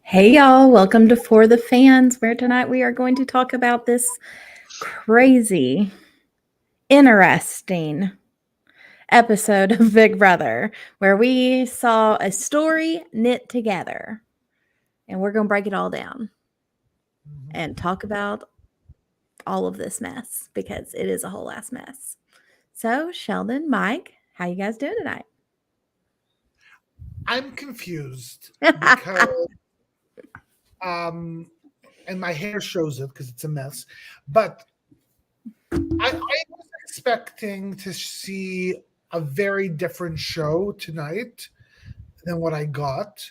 Hey y'all, welcome to For the Fans, where tonight we are going to talk about this crazy, interesting episode of Big Brother, where we saw a story knit together. And we're going to break it all down and talk about all of this mess because it is a whole ass mess. So, Sheldon, Mike, how you guys doing tonight? I'm confused because and my hair shows it because it's a mess. But I was expecting to see a very different show tonight than what I got,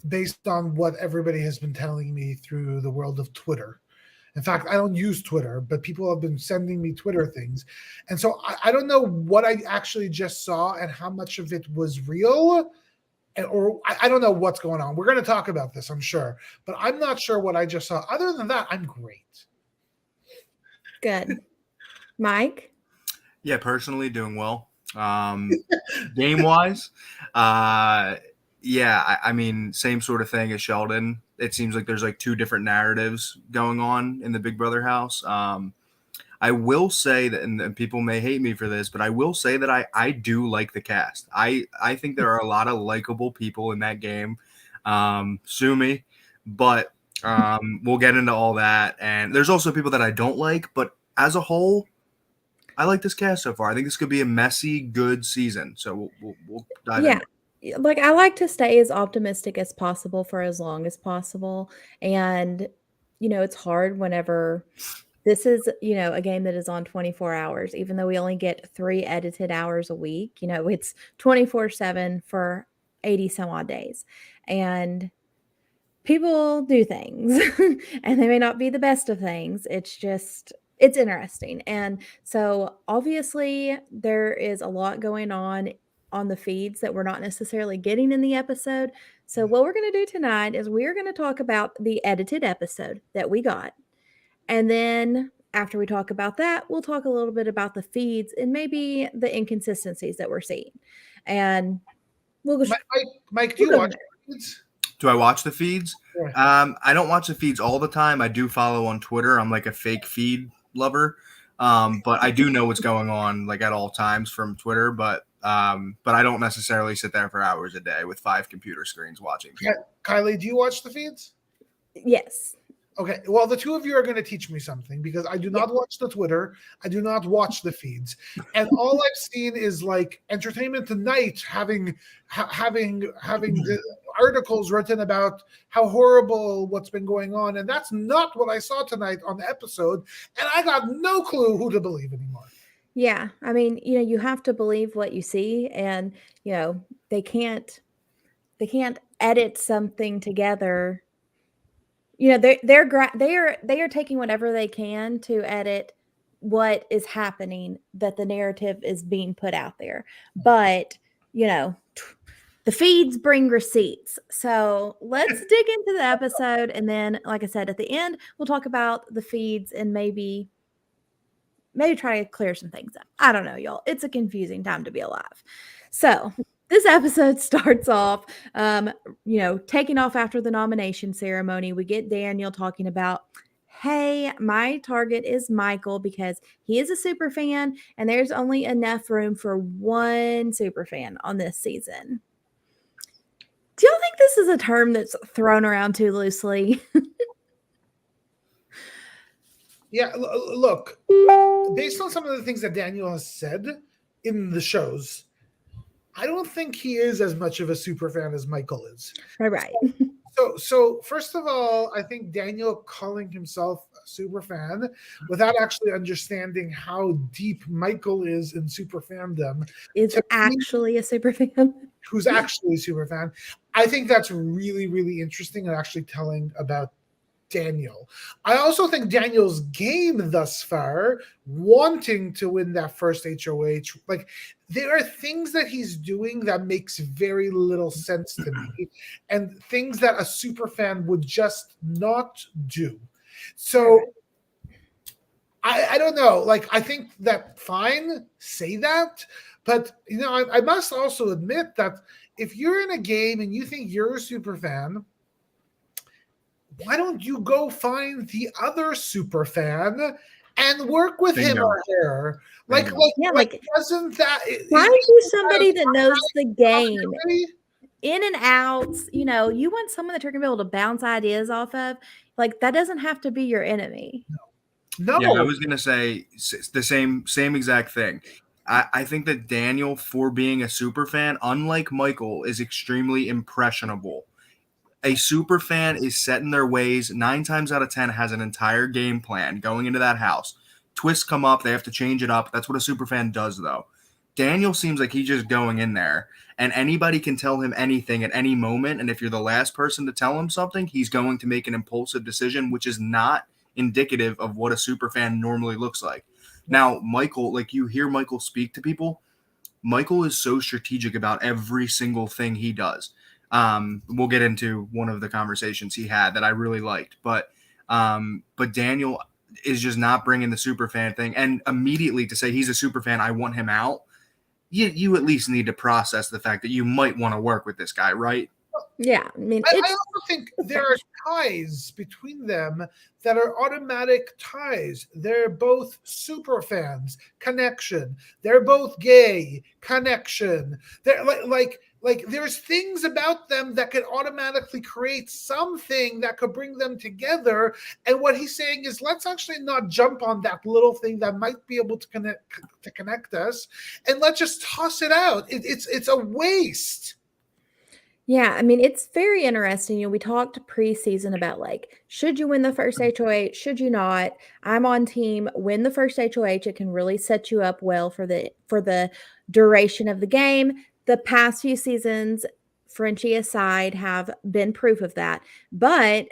based on what everybody has been telling me through the world of Twitter. In fact, I don't use Twitter, but people have been sending me Twitter things. And so I don't know what I actually just saw and how much of it was real. Or I don't know what's going on. We're going to talk about this, I'm sure. But I'm not sure what I just saw. Other than that, I'm great. Good. Mike? Yeah, personally doing well. Game wise, yeah, I mean, same sort of thing as Sheldon. It seems like there's like two different narratives going on in the Big Brother house. I will say that, and people may hate me for this, but I will say that I do like the cast. I think there are a lot of likable people in that game. Sue me, but we'll get into all that. And there's also people that I don't like, but as a whole, I like this cast so far. I think this could be a messy, good season. So we'll dive in. Like, I like to stay as optimistic as possible for as long as possible. And, it's hard whenever this is, a game that is on 24 hours, even though we only get 3 edited hours a week, it's 24/7 for 80 some odd days. And people do things and they may not be the best of things. It's interesting. And so obviously there is a lot going on the feeds that we're not necessarily getting in the episode. So what we're going to do tonight is we're going to talk about the edited episode that we got. And then after we talk about that, we'll talk a little bit about the feeds and maybe the inconsistencies that we're seeing. And we'll go. Mike, do you watch feeds? Do I watch the feeds? Yeah. I don't watch the feeds all the time. I do follow on Twitter. I'm like a fake feed lover. But I do know what's going on like at all times from Twitter. But I don't necessarily sit there for hours a day with 5 computer screens watching. Kiley, do you watch the feeds? Yes. Okay, well, the two of you are going to teach me something because I do not watch the Twitter. I do not watch the feeds. And all I've seen is like Entertainment Tonight having the articles written about how horrible what's been going on. And that's not what I saw tonight on the episode. And I got no clue who to believe anymore. Yeah. I mean, you have to believe what you see, and, they can't edit something together. They are taking whatever they can to edit what is happening, that the narrative is being put out there. But, the feeds bring receipts. So let's dig into the episode. And then, like I said, at the end, we'll talk about the feeds and maybe try to clear some things up. I don't know, y'all. It's a confusing time to be alive. So this episode starts off, taking off after the nomination ceremony. We get Daniel talking about, hey, my target is Michael because he is a super fan and there's only enough room for one super fan on this season. Do y'all think this is a term that's thrown around too loosely? Yeah, look, based on some of the things that Daniel has said in the shows, I don't think he is as much of a super fan as Michael is. Right. So first of all, I think Daniel calling himself a super fan without actually understanding how deep Michael is in super fandom is actually a super fan. Who's actually a super fan. I think that's really, really interesting and actually telling about Daniel. I also think Daniel's game thus far, wanting to win that first HOH, like there are things that he's doing that makes very little sense to me, and things that a super fan would just not do. So I don't know. Like, I think that fine, say that, but I must also admit that if you're in a game and you think you're a super fan, why don't you go find the other super fan and work with him Bingo. or her? Bingo. Doesn't that Find you somebody that knows the game possibility? in and outs. You know, you want someone that you're gonna be able to bounce ideas off of. Like, that doesn't have to be your enemy. No. Yeah, I was gonna say the same exact thing. I think that Daniel, for being a super fan, unlike Michael, is extremely impressionable. A super fan is set in their ways. 9 times out of 10 has an entire game plan going into that house. Twists come up, they have to change it up. That's what a super fan does, though. Daniel seems like he's just going in there, and anybody can tell him anything at any moment. And if you're the last person to tell him something, he's going to make an impulsive decision, which is not indicative of what a super fan normally looks like. Now, Michael, like you hear Michael speak to people, Michael is so strategic about every single thing he does. We'll get into one of the conversations he had that I really liked, but Daniel is just not bringing the super fan thing. And immediately to say he's a super fan, I want him out. You at least need to process the fact that you might want to work with this guy, right? Yeah, I mean, I also think there are ties between them that are automatic ties. They're both super fans, connection. They're both gay, connection. They're like there's things about them that could automatically create something that could bring them together. And what he's saying is, let's actually not jump on that little thing that might be able to connect us, and let's just toss it out. It's a waste. Yeah, I mean, it's very interesting. You know, we talked preseason about like, should you win the first HOH? Should you not? I'm on team win the first HOH. It can really set you up well for the duration of the game. The past few seasons, Frenchie aside, have been proof of that. But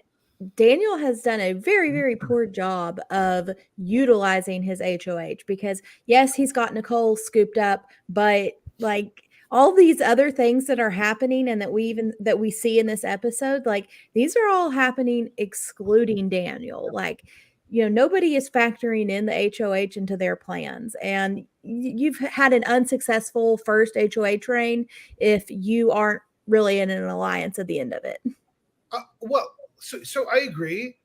Daniel has done a very, very poor job of utilizing his HOH because yes, he's got Nicole scooped up, but like all these other things that are happening and that we see in this episode, like these are all happening excluding Daniel. Like, you know, nobody is factoring in the HOH into their plans. And you've had an unsuccessful first HOH reign if you aren't really in an alliance at the end of it. So I agree.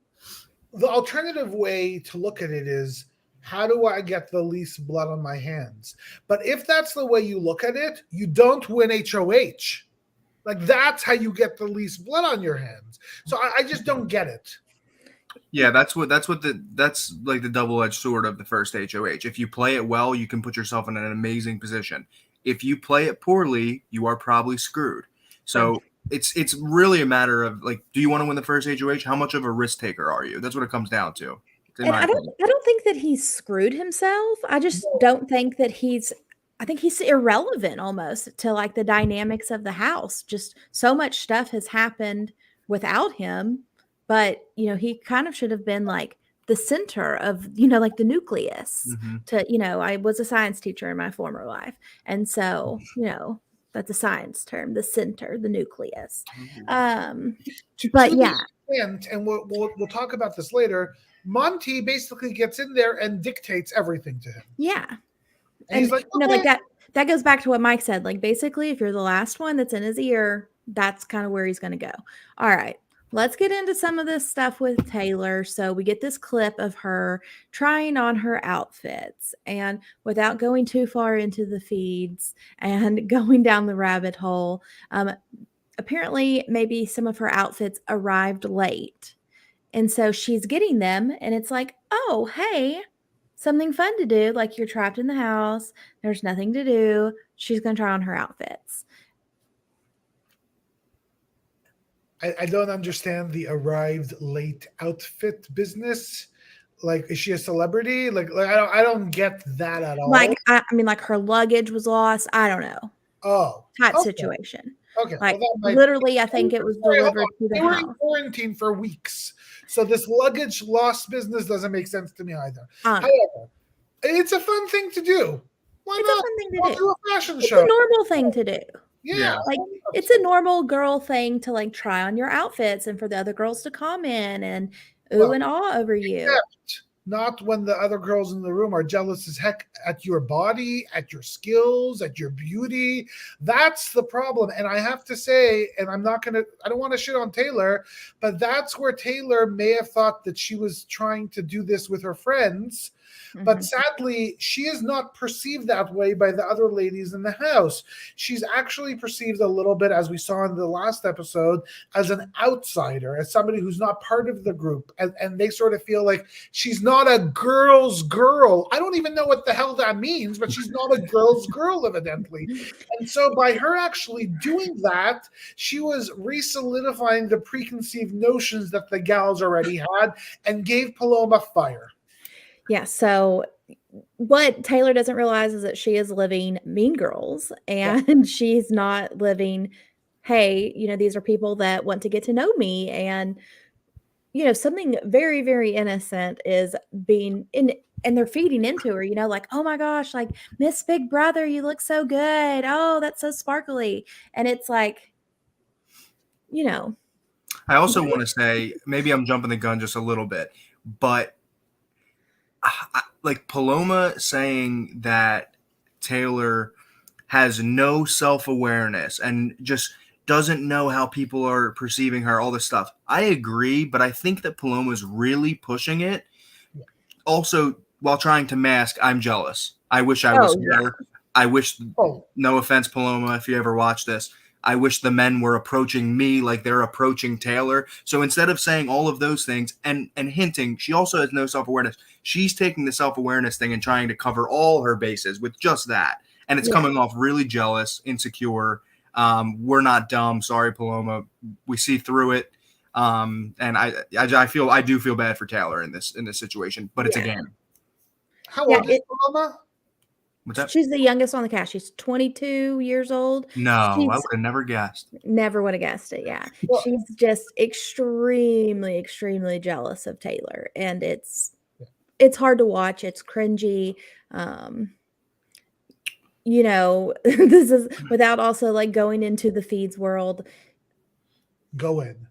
The alternative way to look at it is, how do I get the least blood on my hands? But if that's the way you look at it, you don't win HOH. Like that's how you get the least blood on your hands. So I just don't get it. Yeah, that's like the double-edged sword of the first HOH. If you play it well, you can put yourself in an amazing position. If you play it poorly, you are probably screwed. So it's really a matter of like, do you want to win the first HOH? How much of a risk taker are you? That's what it comes down to. And I don't think that he's screwed himself. I just don't think that I think he's irrelevant almost to like the dynamics of the house. Just so much stuff has happened without him, but you know, he kind of should have been like the center of, you know, like the nucleus to, you know, I was a science teacher in my former life. And so, you know, that's a science term, the center, the nucleus. But yeah. And we'll talk about this later. Monty basically gets in there and dictates everything to him. Yeah. And he's like, you know, like that goes back to what Mike said. Like basically, if you're the last one that's in his ear, that's kind of where he's going to go. All right. Let's get into some of this stuff with Taylor. So we get this clip of her trying on her outfits, and without going too far into the feeds and going down the rabbit hole, apparently maybe some of her outfits arrived late. And so she's getting them, and it's like, oh, hey, something fun to do. Like you're trapped in the house. There's nothing to do. She's going to try on her outfits. I don't understand the arrived late outfit business. Like, is she a celebrity? Like I don't get that at all. Like, I mean, like her luggage was lost. I don't know. Oh, type situation. Okay. Like literally, I think it was delivered to the house. They were in quarantine for weeks. So this luggage lost business doesn't make sense to me either. However, it's a fun thing to do. Why it's not? A fun thing to do. A fashion it's show. A normal thing to do. Yeah. Like it's a normal girl thing to like try on your outfits and for the other girls to comment and and awe over you. not when the other girls in the room are jealous as heck at your body, at your skills, at your beauty. That's the problem. And I have to say, and I don't want to shit on Taylor, but that's where Taylor may have thought that she was trying to do this with her friends. But sadly, she is not perceived that way by the other ladies in the house. She's actually perceived a little bit, as we saw in the last episode, as an outsider, as somebody who's not part of the group. And they sort of feel like she's not a girl's girl. I don't even know what the hell that means, but she's not a girl's girl, evidently. And so by her actually doing that, she was re-solidifying the preconceived notions that the gals already had and gave Paloma fire. Yeah, so what Taylor doesn't realize is that she is living Mean Girls, and she's not living, hey, these are people that want to get to know me. And, something very, very innocent is being in, and they're feeding into her, like, oh my gosh, like, Miss Big Brother, you look so good. Oh, that's so sparkly. And it's like, I also want to say, maybe I'm jumping the gun just a little bit, but like Paloma saying that Taylor has no self-awareness and just doesn't know how people are perceiving her, all this stuff. I agree, but I think that Paloma's really pushing it. Also, while trying to mask, I'm jealous. I wish I was her. I wish, no offense, Paloma, if you ever watch this, I wish the men were approaching me like they're approaching Taylor. So instead of saying all of those things and hinting, she also has no self-awareness. She's taking the self-awareness thing and trying to cover all her bases with just that. And it's coming off really jealous, insecure. We're not dumb. Sorry, Paloma. We see through it. And I do feel bad for Taylor in this situation, but it's a game. How old is Paloma? What's that? She's the youngest on the cast. She's 22 years old. No, I would have never guessed. Never would have guessed it. Yeah. Well, she's just extremely, extremely jealous of Taylor. And it's hard to watch. It's cringy. This is without also like going into the feeds world. Go in.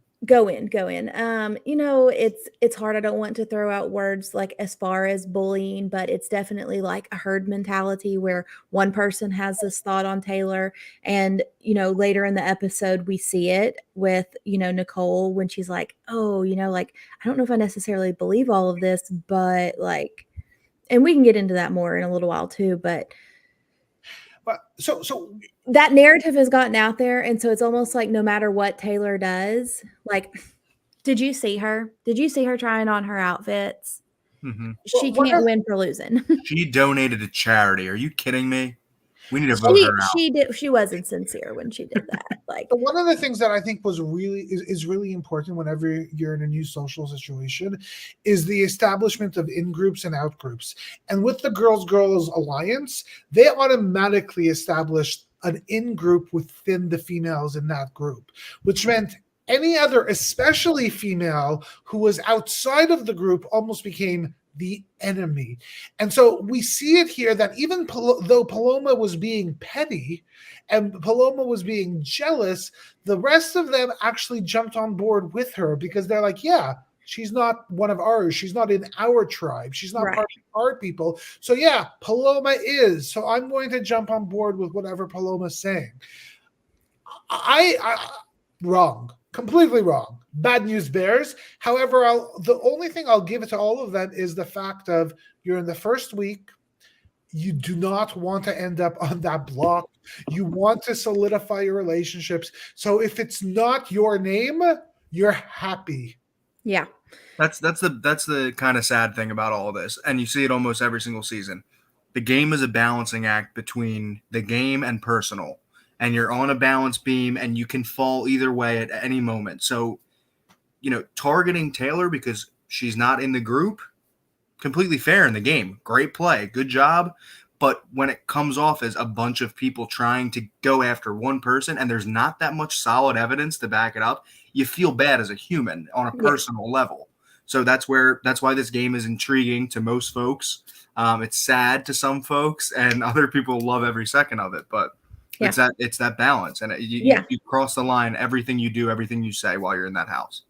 It's hard. I don't want to throw out words like as far as bullying, but it's definitely like a herd mentality where one person has this thought on Taylor. And, later in the episode, we see it with, Nicole when she's like, oh, like, I don't know if I necessarily believe all of this, but like, and we can get into that more in a little while too, but so that narrative has gotten out there. And so it's almost like no matter what Taylor does, like, did you see her? Did you see her trying on her outfits? Mm-hmm. She can't win for losing. She donated to charity. Are you kidding me? We need to vote her out. She wasn't sincere when she did that. Like, one of the things that I think is really important whenever you're in a new social situation is the establishment of in groups and out groups. And with the Girls Alliance, they automatically established an in group within the females in that group, which meant any other, especially female, who was outside of the group almost became the enemy. And so we see it here that even though Paloma was being petty and Paloma was being jealous, the rest of them actually jumped on board with her because they're like, yeah, she's not one of ours. She's not in our tribe. She's not part of our people. So yeah, Paloma is. So I'm going to jump on board with whatever Paloma's saying. I wrong. Completely wrong. Bad news bears. However, the only thing I'll give it to all of them is the fact of you're in the first week. You do not want to end up on that block. You want to solidify your relationships. So if it's not your name, you're happy. Yeah. That's the kind of sad thing about all this. And you see it almost every single season. The game is a balancing act between the game and personal. And you're on a balance beam and you can fall either way at any moment. So, targeting Taylor because she's not in the group, completely fair in the game. Great play. Good job. But when it comes off as a bunch of people trying to go after one person and there's not that much solid evidence to back it up, you feel bad as a human on a personal level. So that's why this game is intriguing to most folks. It's sad to some folks and other people love every second of it. But it's that balance, and you cross the line. Everything you do, everything you say while you're in that house.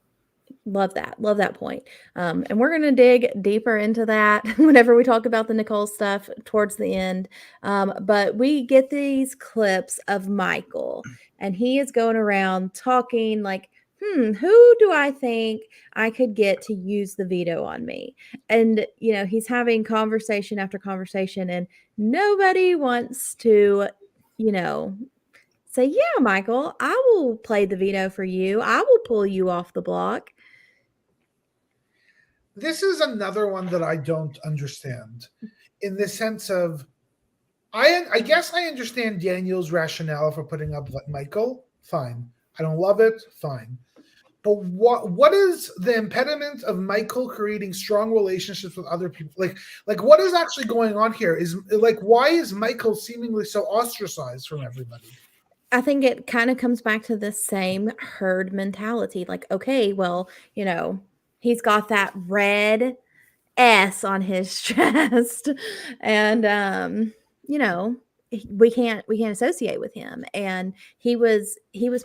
Love that. Love that point. And we're going to dig deeper into that whenever we talk about the Nicole stuff towards the end. But we get these clips of Michael, and he is going around talking like, who do I think I could get to use the veto on me? And, he's having conversation after conversation, and nobody wants to, you know, say, yeah, Michael, I will play the veto for you. I will pull you off the block. This is another one that I don't understand, in the sense of, I guess I understand Daniel's rationale for putting up Michael. Fine. I don't love it. Fine. But what is the impediment of Michael creating strong relationships with other people? Like what is actually going on here? Is like, why is Michael seemingly so ostracized from everybody? I think it kind of comes back to the same herd mentality. Like, okay, well, he's got that red S on his chest, and we can't associate with him, and he was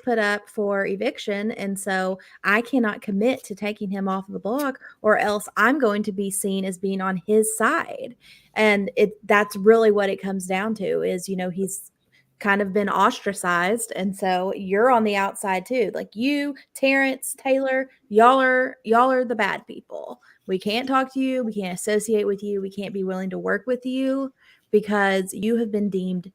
put up for eviction, and so I cannot commit to taking him off the block, or else I'm going to be seen as being on his side. And that's really what it comes down to is, he's kind of been ostracized, and so you're on the outside too. Like, you, Terrence, Taylor, y'all are the bad people. We can't talk to you, we can't associate with you, we can't be willing to work with you because you have been deemed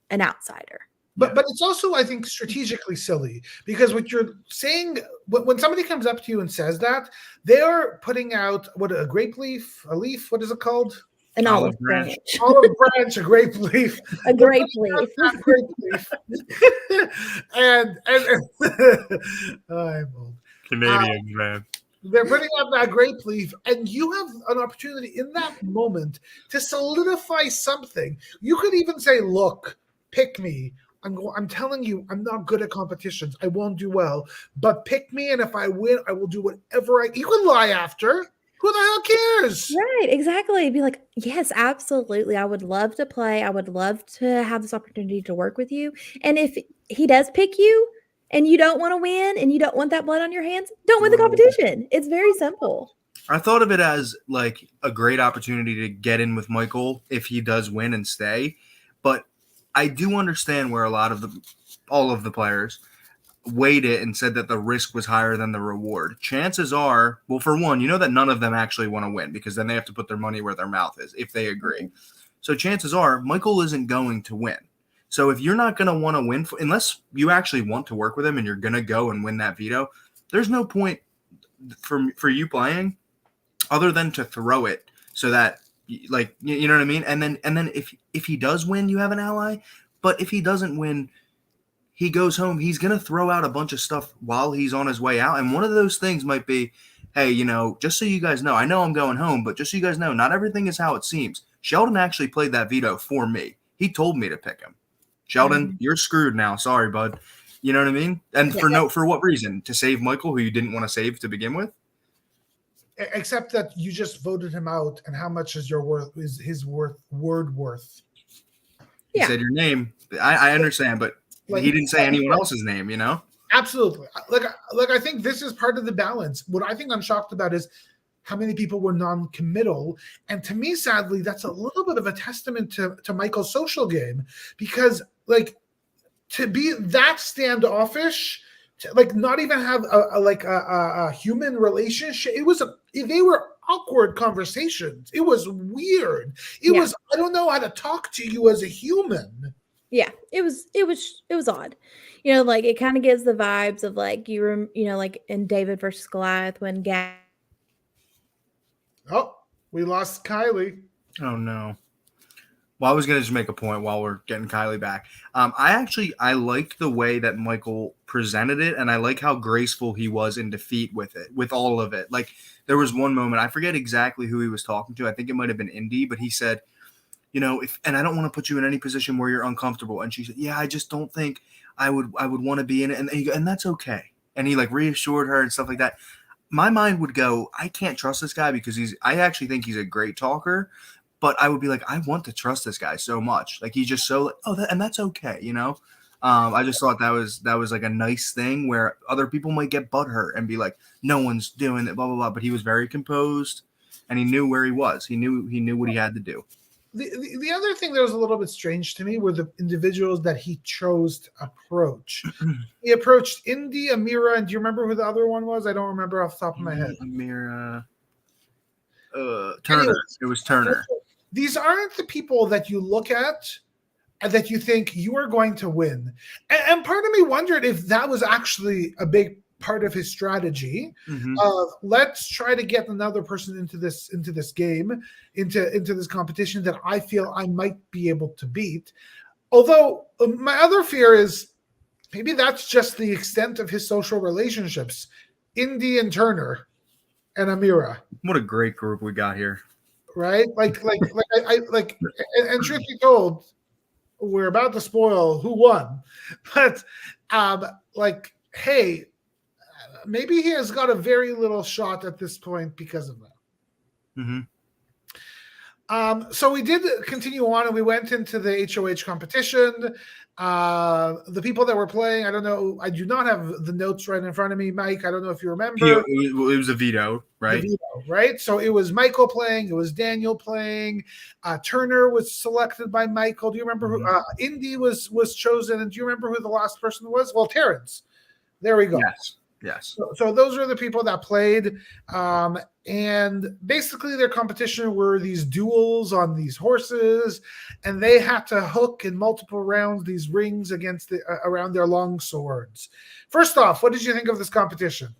an outsider. But it's also, I think, strategically silly, because what you're saying, when somebody comes up to you and says that, they are putting out a grape leaf, a leaf, what is it called? An olive branch. Olive branch, a grape leaf. A grape leaf. Grape leaf. and I'm old. Canadians, man. They're putting up that grape leaf, and you have an opportunity in that moment to solidify something. You could even say, look, pick me. I'm telling you, I'm not good at competitions. I won't do well. But pick me, and if I win, I will do whatever you can lie after. Who the hell cares? Right, exactly. Be like, yes, absolutely. I would love to play. I would love to have this opportunity to work with you. And if he does pick you and you don't want to win and you don't want that blood on your hands, don't win the competition. It's very simple. I thought of it as like a great opportunity to get in with Michael if he does win and stay. But I do understand where all of the players weighed it and said that the risk was higher than the reward. Chances are, well, for one, that none of them actually want to win, because then they have to put their money where their mouth is if they agree. So chances are Michael isn't going to win. So if you're not going to want to win, unless you actually want to work with him and you're going to go and win that veto, there's no point for you playing other than to throw it so that, like, you know what I mean? And then if he does win, you have an ally. But if he doesn't win, he goes home, he's going to throw out a bunch of stuff while he's on his way out. And one of those things might be, hey, just so you guys know, I know I'm going home, but just so you guys know, not everything is how it seems. Sheldon actually played that veto for me. He told me to pick him. Sheldon, you're screwed now. Sorry, bud. You know what I mean? And for what reason? To save Michael, who you didn't want to save to begin with? Except that you just voted him out, and how much is his word worth? He said your name. I understand, but he didn't say anyone else's name, Absolutely. Like I think this is part of the balance. What I think I'm shocked about is how many people were non-committal. And to me, sadly, that's a little bit of a testament to Michael's social game, because to be that standoffish, to not even have a human relationship. They were awkward conversations. It was weird. It was, I don't know how to talk to you as a human. Yeah, it was odd. It kind of gives the vibes of like in David versus Goliath when Oh, we lost Kiley. Oh no. Well, I was going to just make a point while we're getting Kiley back. I like the way that Michael presented it, and I like how graceful he was in defeat with all of it. Like, there was one moment, I forget exactly who he was talking to. I think it might have been Indy, but he said, and I don't want to put you in any position where you're uncomfortable. And she said, yeah, I just don't think I would want to be in it. And that's okay. And he reassured her and stuff like that. My mind would go, I can't trust this guy because I actually think he's a great talker. But I would be like, I want to trust this guy so much. Like, he's just so and that's okay, I just thought that was like a nice thing where other people might get butthurt and be like, no one's doing it, blah blah blah. But he was very composed, and he knew where he was. He knew what he had to do. The other thing that was a little bit strange to me were the individuals that he chose to approach. He approached Indy, Amira, and do you remember who the other one was? I don't remember off the top of my head. Amira, Turner. Anyways, it was Turner. These aren't the people that you look at and that you think you are going to win. And part of me wondered if that was actually a big part of his strategy of let's try to get another person into this game, into this competition that I feel I might be able to beat. Although my other fear is maybe that's just the extent of his social relationships. Indy and Turner and Amira. What a great group we got here. Right? Like and truth be told, we're about to spoil who won. But hey, maybe he has got a very little shot at this point because of that. So we did continue on, and we went into the HOH competition. The people that were playing, I don't know. I do not have the notes right in front of me, Mike. I don't know if you remember. It was a veto, right? Right. So it was Michael playing. It was Daniel playing. Turner was selected by Michael. Do you remember who? Indy was chosen. And do you remember who the last person was? Well, Terrence. There we go. Yes. So those are the people that played. And basically their competition were these duels on these horses, and they had to hook in multiple rounds these rings against around their long swords. First off, what did you think of this competition?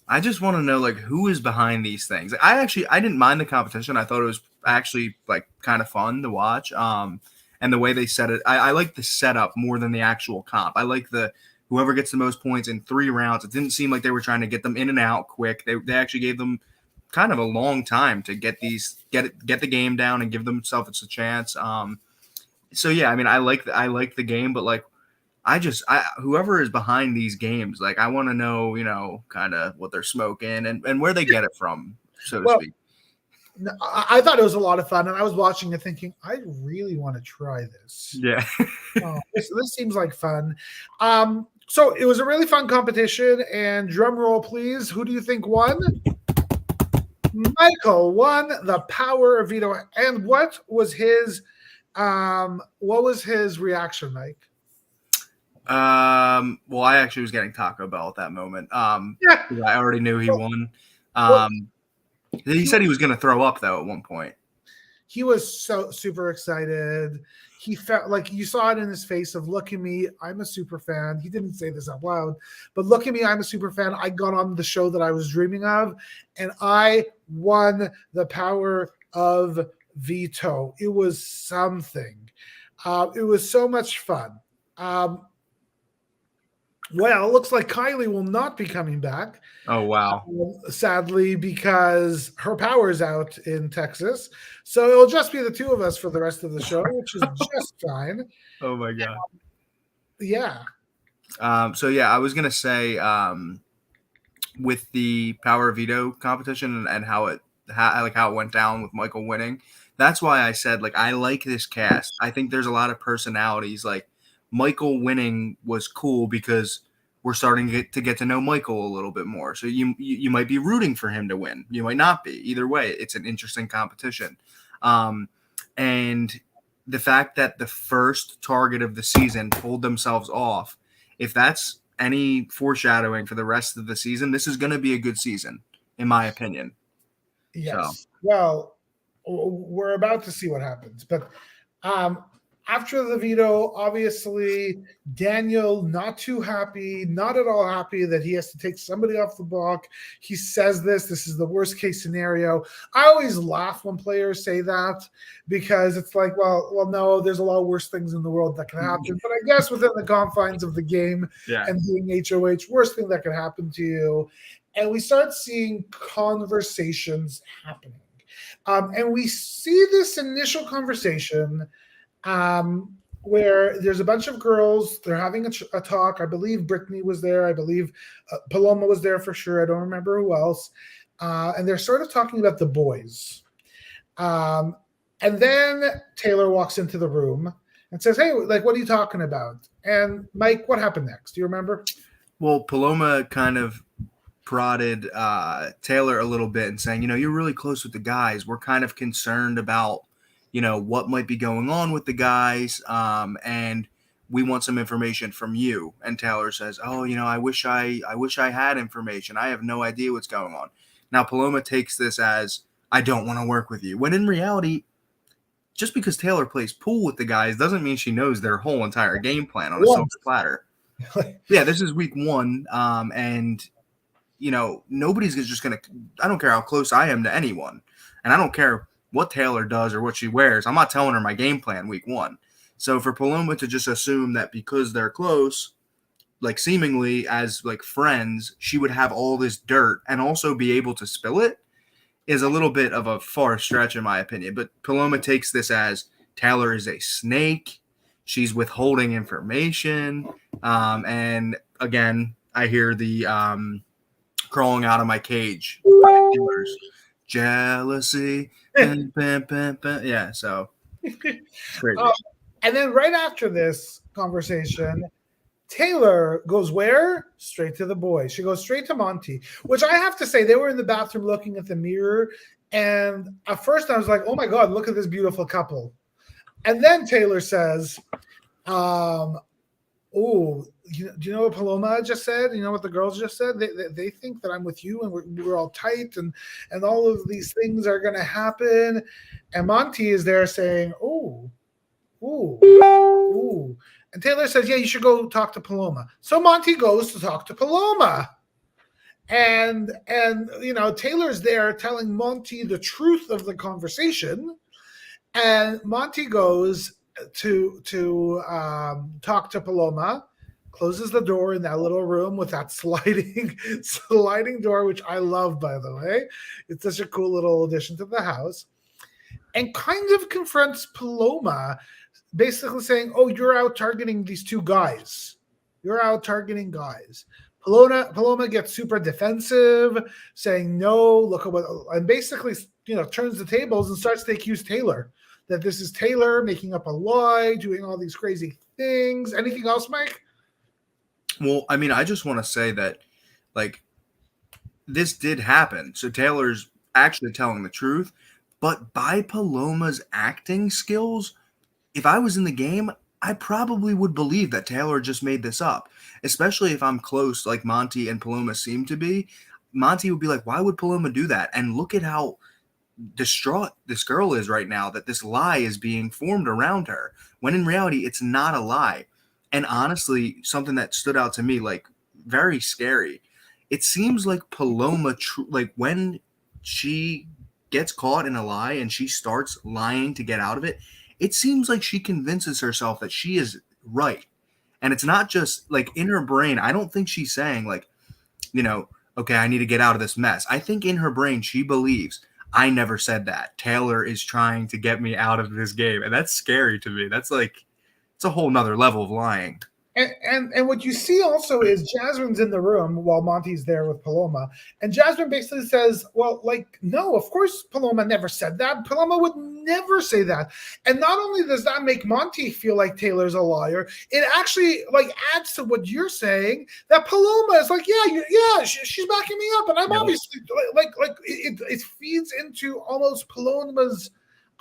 I just want to know who is behind these things. I didn't mind the competition. I thought it was actually kind of fun to watch. And the way they set it, I like the setup more than the actual comp. I like whoever gets the most points in 3 rounds. It didn't seem like they were trying to get them in and out quick. They actually gave them kind of a long time to get the game down and give themselves a chance. So yeah, I mean, I like the game, but whoever is behind these games, I want to know, kind of what they're smoking and where they get it from, so to speak. I thought it was a lot of fun, and I was watching it thinking, I really want to try this. Yeah. This seems like fun. So it was a really fun competition, and drum roll, please. Who do you think won? Michael won the power of veto. And what was his reaction, Mike? Well, I actually was getting Taco Bell at that moment. I already knew he won. He said he was going to throw up though at one point. He was so super excited. He felt like you saw it in his face of, look at me, I'm a super fan. He didn't say this out loud, but look at me, I'm a super fan. I got on the show that I was dreaming of, and I won the power of veto. It was something. It was so much fun. Well, it looks like Kiley will not be coming back. Oh, wow. Sadly, because her power is out in Texas. So it'll just be the two of us for the rest of the show, which is just fine. Oh, my God. Yeah. So, yeah, I was going to say with the power of veto competition and how it went down with Michael winning, that's why I said, I like this cast. I think there's a lot of personalities. Michael winning was cool because we're starting to get to know Michael a little bit more. So you might be rooting for him to win. You might not be. Either way, it's an interesting competition. And the fact that the first target of the season pulled themselves off, if that's any foreshadowing for the rest of the season, this is going to be a good season, in my opinion. Yes. So. Well, we're about to see what happens. But after the veto, obviously, Daniel not too happy, not at all happy that he has to take somebody off the block. He says this is the worst case scenario. I always laugh when players say that because it's like, well, no, there's a lot of worse things in the world that can happen. But I guess within the confines of the game and being HOH, worst thing that can happen to you. And we start seeing conversations happening. And we see this initial conversation where there's a bunch of girls, they're having a talk. I believe Brittany was there. I believe Paloma was there for sure. I don't remember who else. And they're sort of talking about the boys. And then Taylor walks into the room and says, "Hey, like, what are you talking about?" And Mike, what happened next? Do you remember? Well, Paloma kind of prodded Taylor a little bit and saying, you're really close with the guys. We're kind of concerned about, what might be going on with the guys. And we want some information from you. And Taylor says, oh, I wish I had information. I have no idea what's going on. Now, Paloma takes this as, I don't want to work with you. When in reality, just because Taylor plays pool with the guys doesn't mean she knows their whole entire game plan on a silver platter. Yeah, this is week 1. And nobody's just going to, I don't care how close I am to anyone. And I don't care what Taylor does or what she wears. I'm not telling her my game plan week 1. So for Paloma to just assume that because they're close, like seemingly as like friends, she would have all this dirt and also be able to spill it is a little bit of a far stretch in my opinion. But Paloma takes this as Taylor is a snake. She's withholding information. And again, I hear the crawling out of my cage. Jealousy. Yeah, so it's crazy. And then right after this conversation, Taylor goes where? Straight to the boys. She goes straight to Monty, which I have to say, they were in the bathroom looking at the mirror. And at first I was like, oh my God, look at this beautiful couple. And then Taylor says, do you know what Paloma just said? You know what the girls just said? They think that I'm with you and we're all tight and all of these things are going to happen. And Monty is there saying, ooh. And Taylor says, yeah, you should go talk to Paloma. So Monty goes to talk to Paloma. And Taylor's there telling Monty the truth of the conversation. And Monty goes to talk to Paloma, closes the door in that little room with that sliding door, which I love, by the way. It's such a cool little addition to the house. And kind of confronts Paloma, basically saying, oh, you're out targeting these two guys. You're out targeting guys. Paloma gets super defensive, saying, no, look at what, and basically, turns the tables and starts to accuse Taylor that this is Taylor making up a lie, doing all these crazy things. Anything else, Mike? Well, I mean, I just want to say that, like, this did happen. So Taylor's actually telling the truth, but by Paloma's acting skills, if I was in the game, I probably would believe that Taylor just made this up, especially if I'm close like Monty and Paloma seem to be. Monty would be like, why would Paloma do that? And look at how distraught this girl is right now that this lie is being formed around her, when in reality, it's not a lie. And honestly, something that stood out to me, like very scary, it seems like Paloma, like when she gets caught in a lie and she starts lying to get out of it, it seems like she convinces herself that she is right. And it's not just like in her brain. I don't think she's saying like, okay, I need to get out of this mess. I think in her brain, she believes I never said that. Taylor is trying to get me out of this game. And that's scary to me. That's like, it's a whole nother level of lying. And what you see also is Jasmine's in the room while Monty's there with Paloma. And Jasmine basically says, well, like, no, of course Paloma never said that. Paloma would never say that. And not only does that make Monty feel like Taylor's a liar, it actually like adds to what you're saying, that Paloma is like, she's backing me up. And I'm obviously like it feeds into almost Paloma's,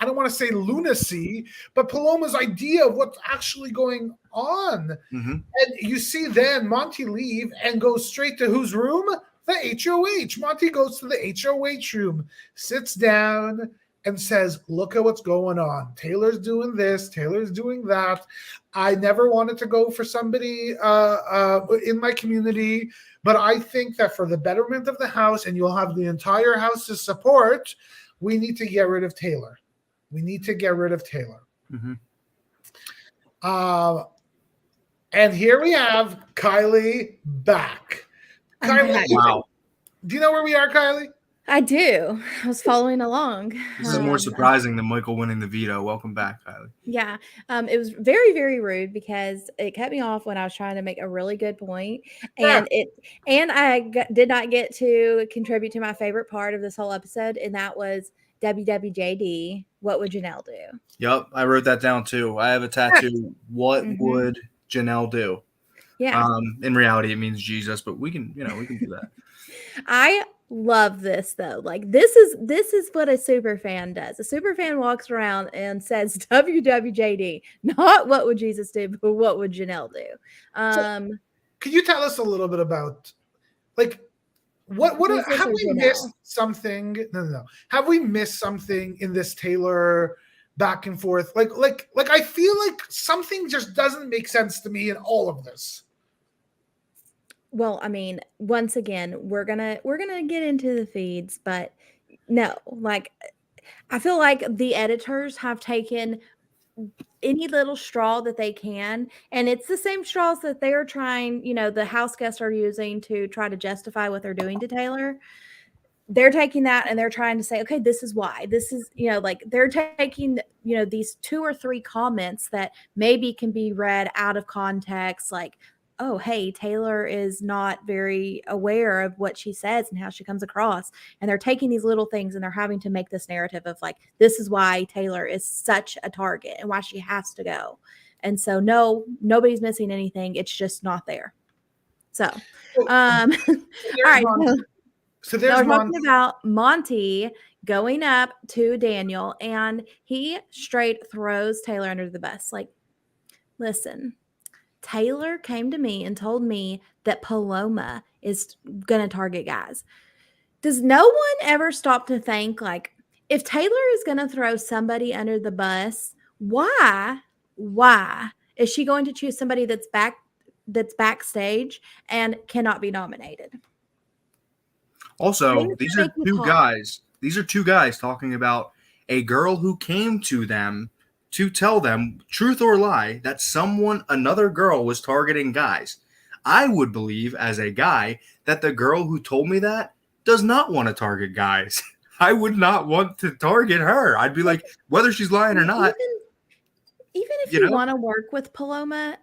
I don't want to say lunacy, but Paloma's idea of what's actually going on. Mm-hmm. And you see then Monty leave and goes straight to whose room? The HOH. Monty goes to the HOH room, sits down and says, look at what's going on. Taylor's doing this. Taylor's doing that. I never wanted to go for somebody in my community, but I think that for the betterment of the house, and you'll have the entire house's support, we need to get rid of Taylor. We need to get rid of Taylor. Mm-hmm. And here we have Kiley back. Kiley, wow. Do you know where we are, Kiley? I do. I was following along. This is more surprising than Michael winning the veto. Welcome back, Kiley. Yeah. It was very, very rude because it cut me off when I was trying to make a really good point. And I did not get to contribute to my favorite part of this whole episode. And that was WWJD, what would Janelle do? Yep, I wrote that down too. I have a tattoo. What would Janelle do? Yeah. In reality, it means Jesus, but we can do that. I love this though. Like this is what a super fan does. A super fan walks around and says WWJD, not what would Jesus do, but what would Janelle do? Could you tell us a little bit about like what Jesus have or we Janelle? missed something? No. Have we missed something in this Taylor back and forth? Like I feel like something just doesn't make sense to me in all of this. Well, I mean, once again, we're gonna get into the feeds, but no, like I feel like the editors have taken any little straw that they can, and it's the same straws that they're trying, the house guests are using to try to justify what they're doing to Taylor. They're taking that and they're trying to say, okay, this is why. This is, like they're taking, these 2 or 3 comments that maybe can be read out of context, like, oh, hey, Taylor is not very aware of what she says and how she comes across. And they're taking these little things and they're having to make this narrative of like, this is why Taylor is such a target and why she has to go. And so, no, nobody's missing anything. It's just not there. So, all right. So there's we're talking about Monty going up to Daniel, and he straight throws Taylor under the bus. Like, listen, Taylor came to me and told me that Paloma is going to target guys. Does no one ever stop to think, like, if Taylor is going to throw somebody under the bus, why is she going to choose somebody that's backstage and cannot be nominated? Also, these are two guys talking about a girl who came to them to tell them, truth or lie, that another girl was targeting guys. I would believe, as a guy, that the girl who told me that does not want to target guys. I would not want to target her. I'd be like, whether she's lying or not. Even if you want to work with Paloma,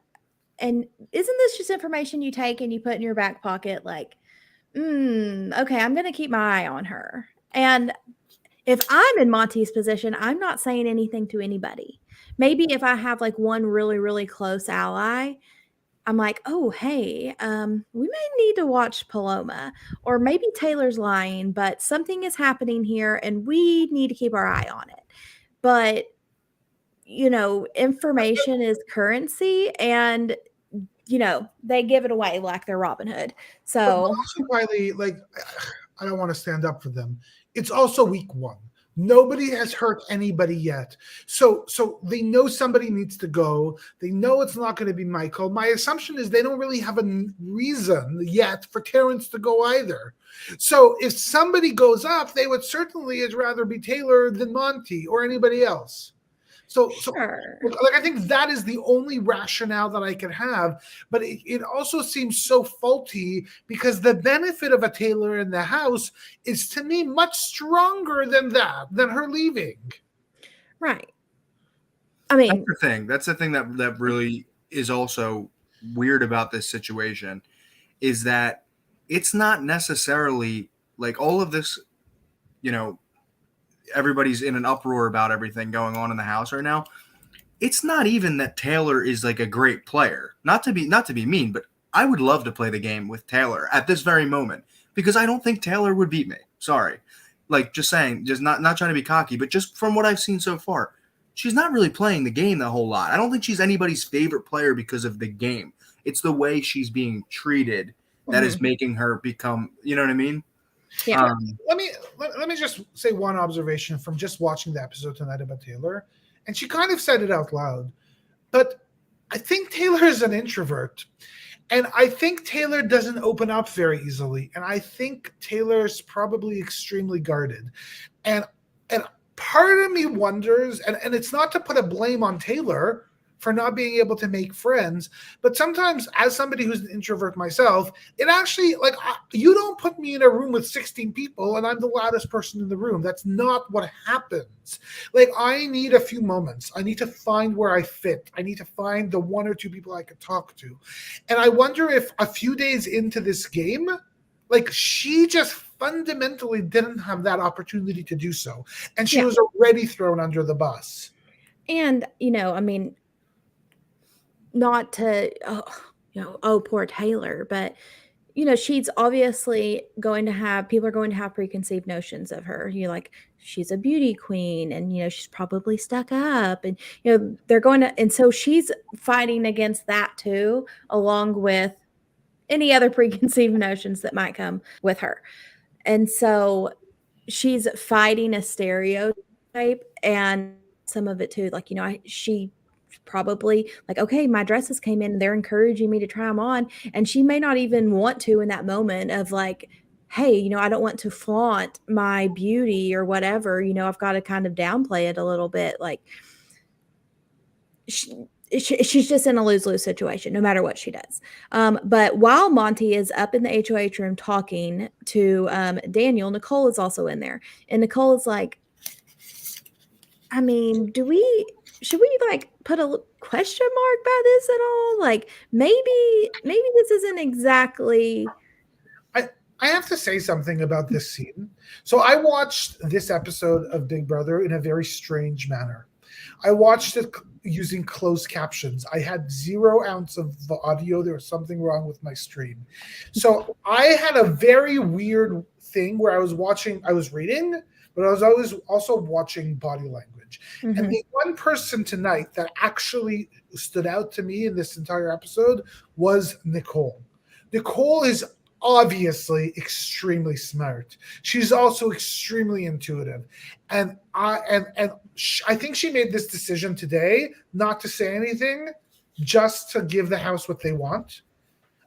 and isn't this just information you take and you put in your back pocket, like, okay, I'm going to keep my eye on her. And if I'm in Monty's position, I'm not saying anything to anybody. Maybe if I have like one really, really close ally, I'm like, oh, hey, we may need to watch Paloma, or maybe Taylor's lying, but something is happening here and we need to keep our eye on it. But, information is currency, and they give it away like they're Robin Hood. So, Kiley, like, I don't want to stand up for them. It's also week 1. Nobody has hurt anybody yet. So they know somebody needs to go. They know it's not going to be Michael. My assumption is they don't really have a reason yet for Terrence to go either. So if somebody goes up, they would certainly rather be Taylor than Monty or anybody else. So I think that is the only rationale that I can have, but it also seems so faulty because the benefit of a Taylor in the house is, to me, much stronger than her leaving. Right. I mean, that's the thing that really is also weird about this situation, is that it's not necessarily like all of this, everybody's in an uproar about everything going on in the house right now. It's not even that Taylor is like a great player. Not to be mean, but I would love to play the game with Taylor at this very moment because I don't think Taylor would beat me. Sorry. Like, just saying, just not trying to be cocky, but just from what I've seen so far, she's not really playing the game a whole lot. I don't think she's anybody's favorite player because of the game. It's the way she's being treated that is making her become, you know what I mean? Yeah. Let me just say one observation from just watching the episode tonight about Taylor, and she kind of said it out loud, but I think Taylor is an introvert, and I think Taylor doesn't open up very easily, and I think Taylor's probably extremely guarded, and part of me wonders, and it's not to put a blame on Taylor for not being able to make friends, but sometimes as somebody who's an introvert myself, it actually, like, you don't put me in a room with 16 people and I'm the loudest person in the room. That's not what happens. Like, I need a few moments. I need to find where I fit. I need to find the 1 or 2 people I could talk to. And I wonder if a few days into this game, like, she just fundamentally didn't have that opportunity to do so. And she Yeah. was already thrown under the bus. And, I mean, not to, oh, poor Taylor, but, she's obviously people are going to have preconceived notions of her. Like, she's a beauty queen and, she's probably stuck up and, they're going to, and so she's fighting against that too, along with any other preconceived notions that might come with her. And so she's fighting a stereotype and some of it too. Like, she probably like, okay, my dresses came in and they're encouraging me to try them on. And she may not even want to in that moment of like, hey, I don't want to flaunt my beauty or whatever. I've got to kind of downplay it a little bit. Like, she's just in a lose-lose situation no matter what she does. But while Monty is up in the HOH room talking to Daniel, Nicole is also in there. And Nicole is like, I mean, should we like put a question mark by this at all? Like, maybe this isn't exactly. I have to say something about this scene. So I watched this episode of Big Brother in a very strange manner. I watched it using closed captions. I had 0 ounce of audio. There was something wrong with my stream. So I had a very weird thing where I was reading, but I was always also watching body language. Mm-hmm. And the one person tonight that actually stood out to me in this entire episode was Nicole. Nicole is obviously extremely smart. She's also extremely intuitive. And I think she made this decision today not to say anything, just to give the house what they want.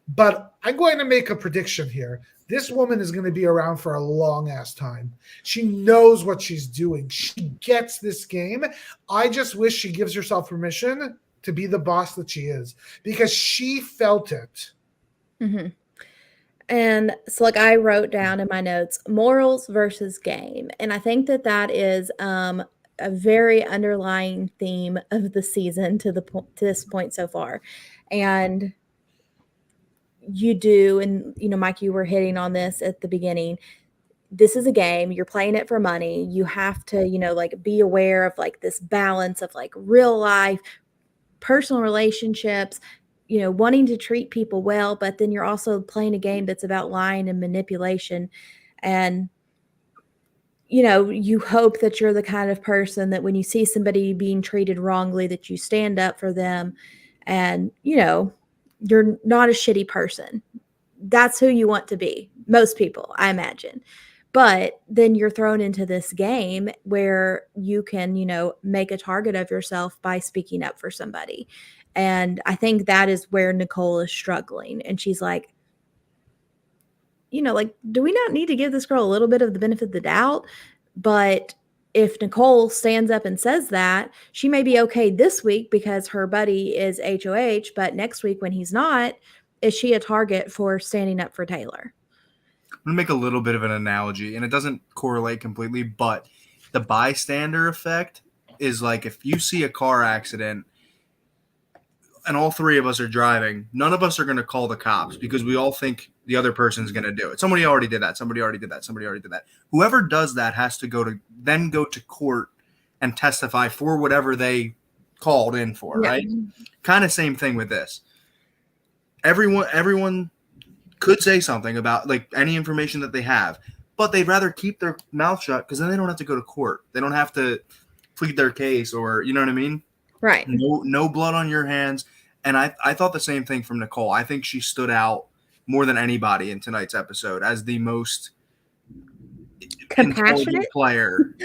But I'm going to make a prediction here. This woman is going to be around for a long ass time. She knows what she's doing. She gets this game. I just wish she gives herself permission to be the boss that she is, because she felt it. Mm-hmm. And so, like, I wrote down in my notes, morals versus game. And I think that is a very underlying theme of the season to this point so far. And you do, and, Mike, you were hitting on this at the beginning. This is a game. You're playing it for money. You have to, like, be aware of, like, this balance of, like, real life, personal relationships, wanting to treat people well, but then you're also playing a game that's about lying and manipulation. And, you hope that you're the kind of person that when you see somebody being treated wrongly, that you stand up for them and, you're not a shitty person. That's who you want to be. Most people, I imagine. But then you're thrown into this game where you can, make a target of yourself by speaking up for somebody. And I think that is where Nicole is struggling. And she's like, like, do we not need to give this girl a little bit of the benefit of the doubt? But if Nicole stands up and says that, she may be okay this week because her buddy is HOH, but next week when he's not, is she a target for standing up for Taylor? I'm going to make a little bit of an analogy, and it doesn't correlate completely, but the bystander effect is like if you see a car accident and all 3 of us are driving, none of us are going to call the cops because we all think the other person's going to do it. Somebody already did that. Somebody already did that. Somebody already did that. Whoever does that has to go to court and testify for whatever they called in for, right? Kind of same thing with this. Everyone could say something about like any information that they have, but they'd rather keep their mouth shut because then they don't have to go to court. They don't have to plead their case, or you know what I mean? Right. No blood on your hands. And I thought the same thing from Nicole. I think she stood out more than anybody in tonight's episode as the most compassionate player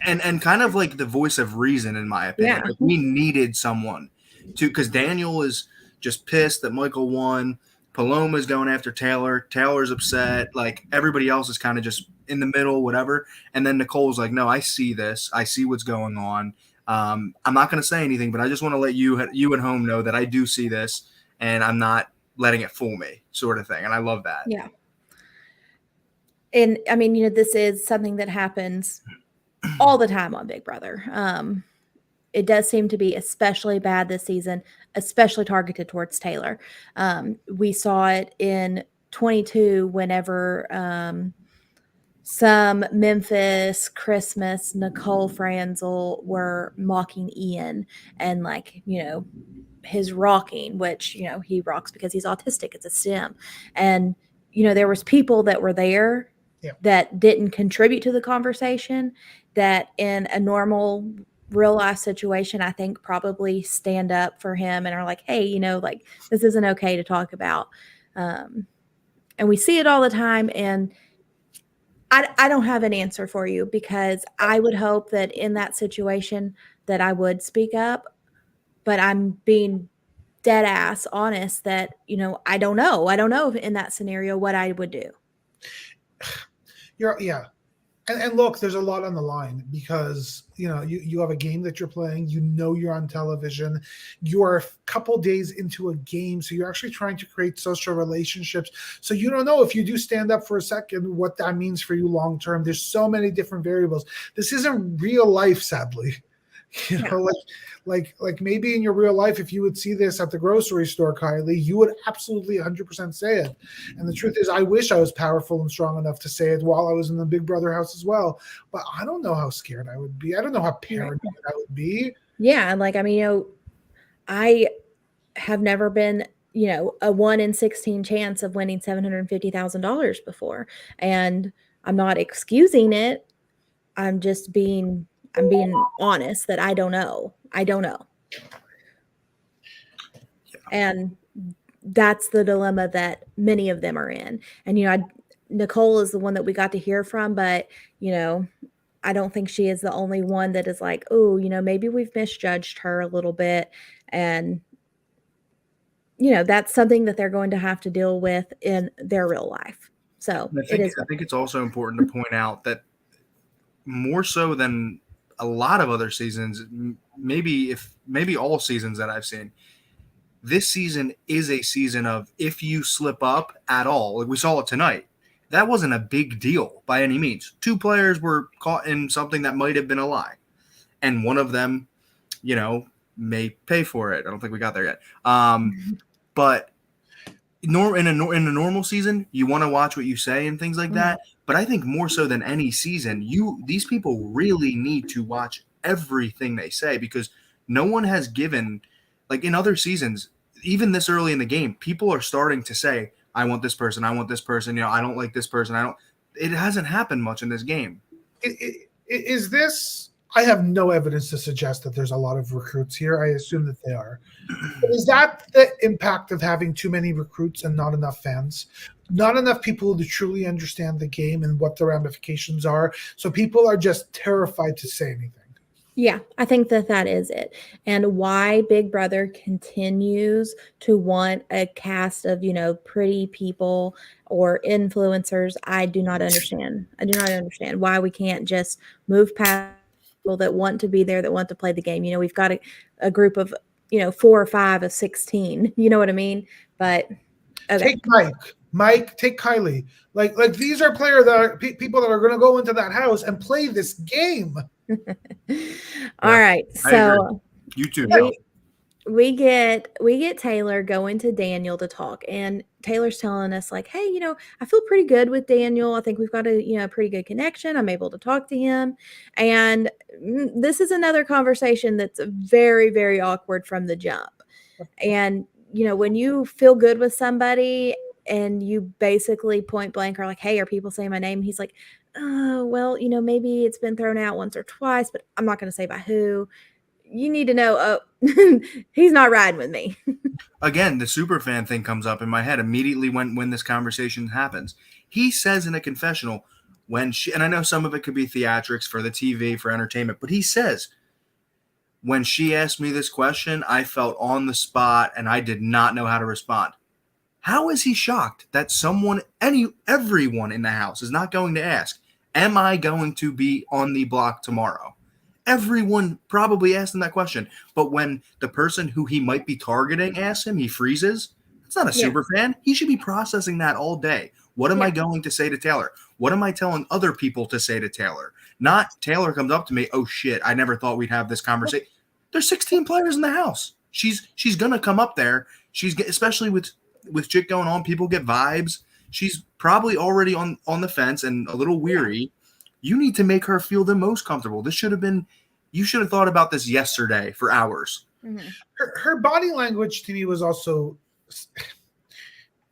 and kind of like the voice of reason, in my opinion. Yeah. Like we needed someone to, because Daniel is just pissed that Michael won. Paloma's going after Taylor. Taylor's upset. Like everybody else is kind of just in the middle, whatever. And then Nicole's like, no, I see this. I see what's going on. I'm not going to say anything, but I just want to let you at home know that I do see this and I'm not letting it fool me, sort of thing. And I love that. Yeah. And I mean, this is something that happens all the time on Big Brother. It does seem to be especially bad this season, especially targeted towards Taylor. We saw it in 22 whenever some Memphis Christmas Nicole Franzel were mocking Ian and like, his rocking, which, he rocks because he's autistic. It's a STEM. And, there was people that were there that didn't contribute to the conversation that in a normal real life situation, I think probably stand up for him and are like, hey, like this isn't okay to talk about. And we see it all the time. And I don't have an answer for you because I would hope that in that situation that I would speak up, but I'm being dead ass honest that, I don't know. I don't know if in that scenario what I would do. Yeah. And look, there's a lot on the line because you have a game that you're playing. You're on television. You're a couple days into a game, so you're actually trying to create social relationships. So you don't know if you do stand up for a second what that means for you long term. There's so many different variables. This isn't real life, sadly. Like maybe in your real life, if you would see this at the grocery store, Kiley, you would absolutely 100% say it. And the truth is, I wish I was powerful and strong enough to say it while I was in the Big Brother house as well. But I don't know how scared I would be. I don't know how paranoid I would be. Yeah. Like, I have never been, a 1 in 16 chance of winning $750,000 before. And I'm not excusing it. I'm being honest that I don't know. I don't know. And that's the dilemma that many of them are in. And, Nicole is the one that we got to hear from, but, I don't think she is the only one that is like, oh, maybe we've misjudged her a little bit. And, that's something that they're going to have to deal with in their real life. So I think it's also important to point out that more so than a lot of other seasons, maybe all seasons that I've seen, this season is a season of if you slip up at all, like we saw it tonight, that wasn't a big deal by any means. 2 players were caught in something that might have been a lie, and one of them, may pay for it. I don't think we got there yet. But in a normal season, you want to watch what you say and things like that. But I think more so than any season, these people really need to watch everything they say because no one has given, like in other seasons, even this early in the game, people are starting to say, I want this person, I don't like this person, it hasn't happened much in this game. Is this, I have no evidence to suggest that there's a lot of recruits here. I assume that they are. But is that the impact of having too many recruits and not enough fans? Not enough people to truly understand the game and what the ramifications are. So people are just terrified to say anything. Yeah, I think that is it. And why Big Brother continues to want a cast of, pretty people or influencers, I do not understand. I do not understand why we can't just move past people that want to be there, that want to play the game. We've got a group of, 4 or 5 of 16. You know what I mean? But okay. Take Mike, take Kiley. Like these are players that are people that are going to go into that house and play this game. All right. So you too. We get Taylor going to Daniel to talk, and Taylor's telling us like, hey, I feel pretty good with Daniel. I think we've got a pretty good connection. I'm able to talk to him. And this is another conversation that's very, very awkward from the jump. And, when you feel good with somebody and you basically point blank are like, hey, are people saying my name? He's like, oh, well, maybe it's been thrown out once or twice, but I'm not going to say by who. You need to know, he's not riding with me. Again, the superfan thing comes up in my head immediately when this conversation happens. He says in a confessional and I know some of it could be theatrics for the TV, for entertainment, but he says, when she asked me this question, I felt on the spot and I did not know how to respond. How is he shocked that everyone in the house is not going to ask, am I going to be on the block tomorrow? Everyone probably asked him that question. But when the person who he might be targeting asks him, he freezes. That's not a super fan. He should be processing that all day. What am I going to say to Taylor? What am I telling other people to say to Taylor? Not Taylor comes up to me, oh shit, I never thought we'd have this conversation. There's 16 players in the house. She's gonna come up there. Especially with shit going on, people get vibes. She's probably already on the fence and a little weary. Yeah. You need to make her feel the most comfortable. This should have been, you should have thought about this yesterday for hours. Mm-hmm. Her body language to me was also,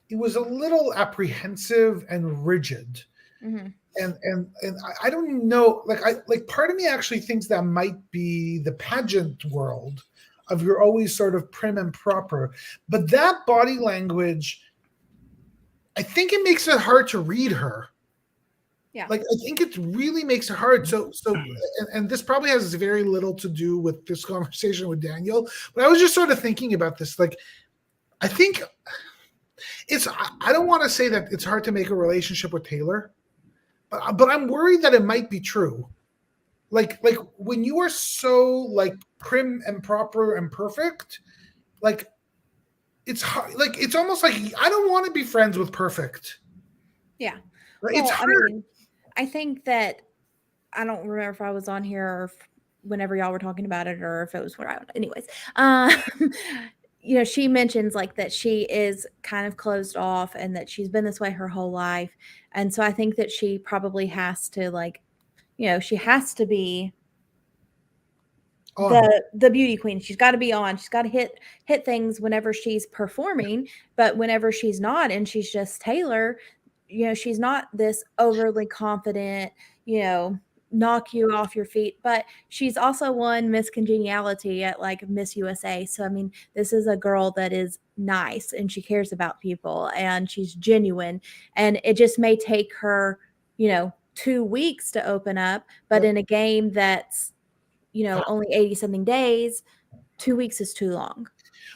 it was a little apprehensive and rigid. Mm-hmm. And I don't know, like part of me actually thinks that might be the pageant world of you're always sort of prim and proper. But that body language, I think it makes it hard to read her. Yeah. Like, I think it really makes it hard. So, and this probably has very little to do with this conversation with Daniel, but I was just sort of thinking about this. Like, I think I don't want to say that it's hard to make a relationship with Taylor, but I'm worried that it might be true. Like when you are so like prim and proper and perfect, like it's hard, like it's almost like I don't want to be friends with perfect. Yeah. Well, it's hard. I think that I don't remember if I was on here or whenever y'all were talking about it or if it was anyways. You know, she mentions like that she is kind of closed off and that she's been this way her whole life. And so I think that she probably has to like, you know, she has to be the beauty queen. She's got to be on. She's got to hit things whenever she's performing, but whenever she's not and she's just Taylor, you know, she's not this overly confident, you know, knock you off your feet, but she's also won Miss Congeniality at like Miss USA. So I mean, this is a girl that is nice and she cares about people and she's genuine, and it just may take her, you know, 2 weeks to open up, but in a game that's, you know, only 80 something days, 2 weeks is too long.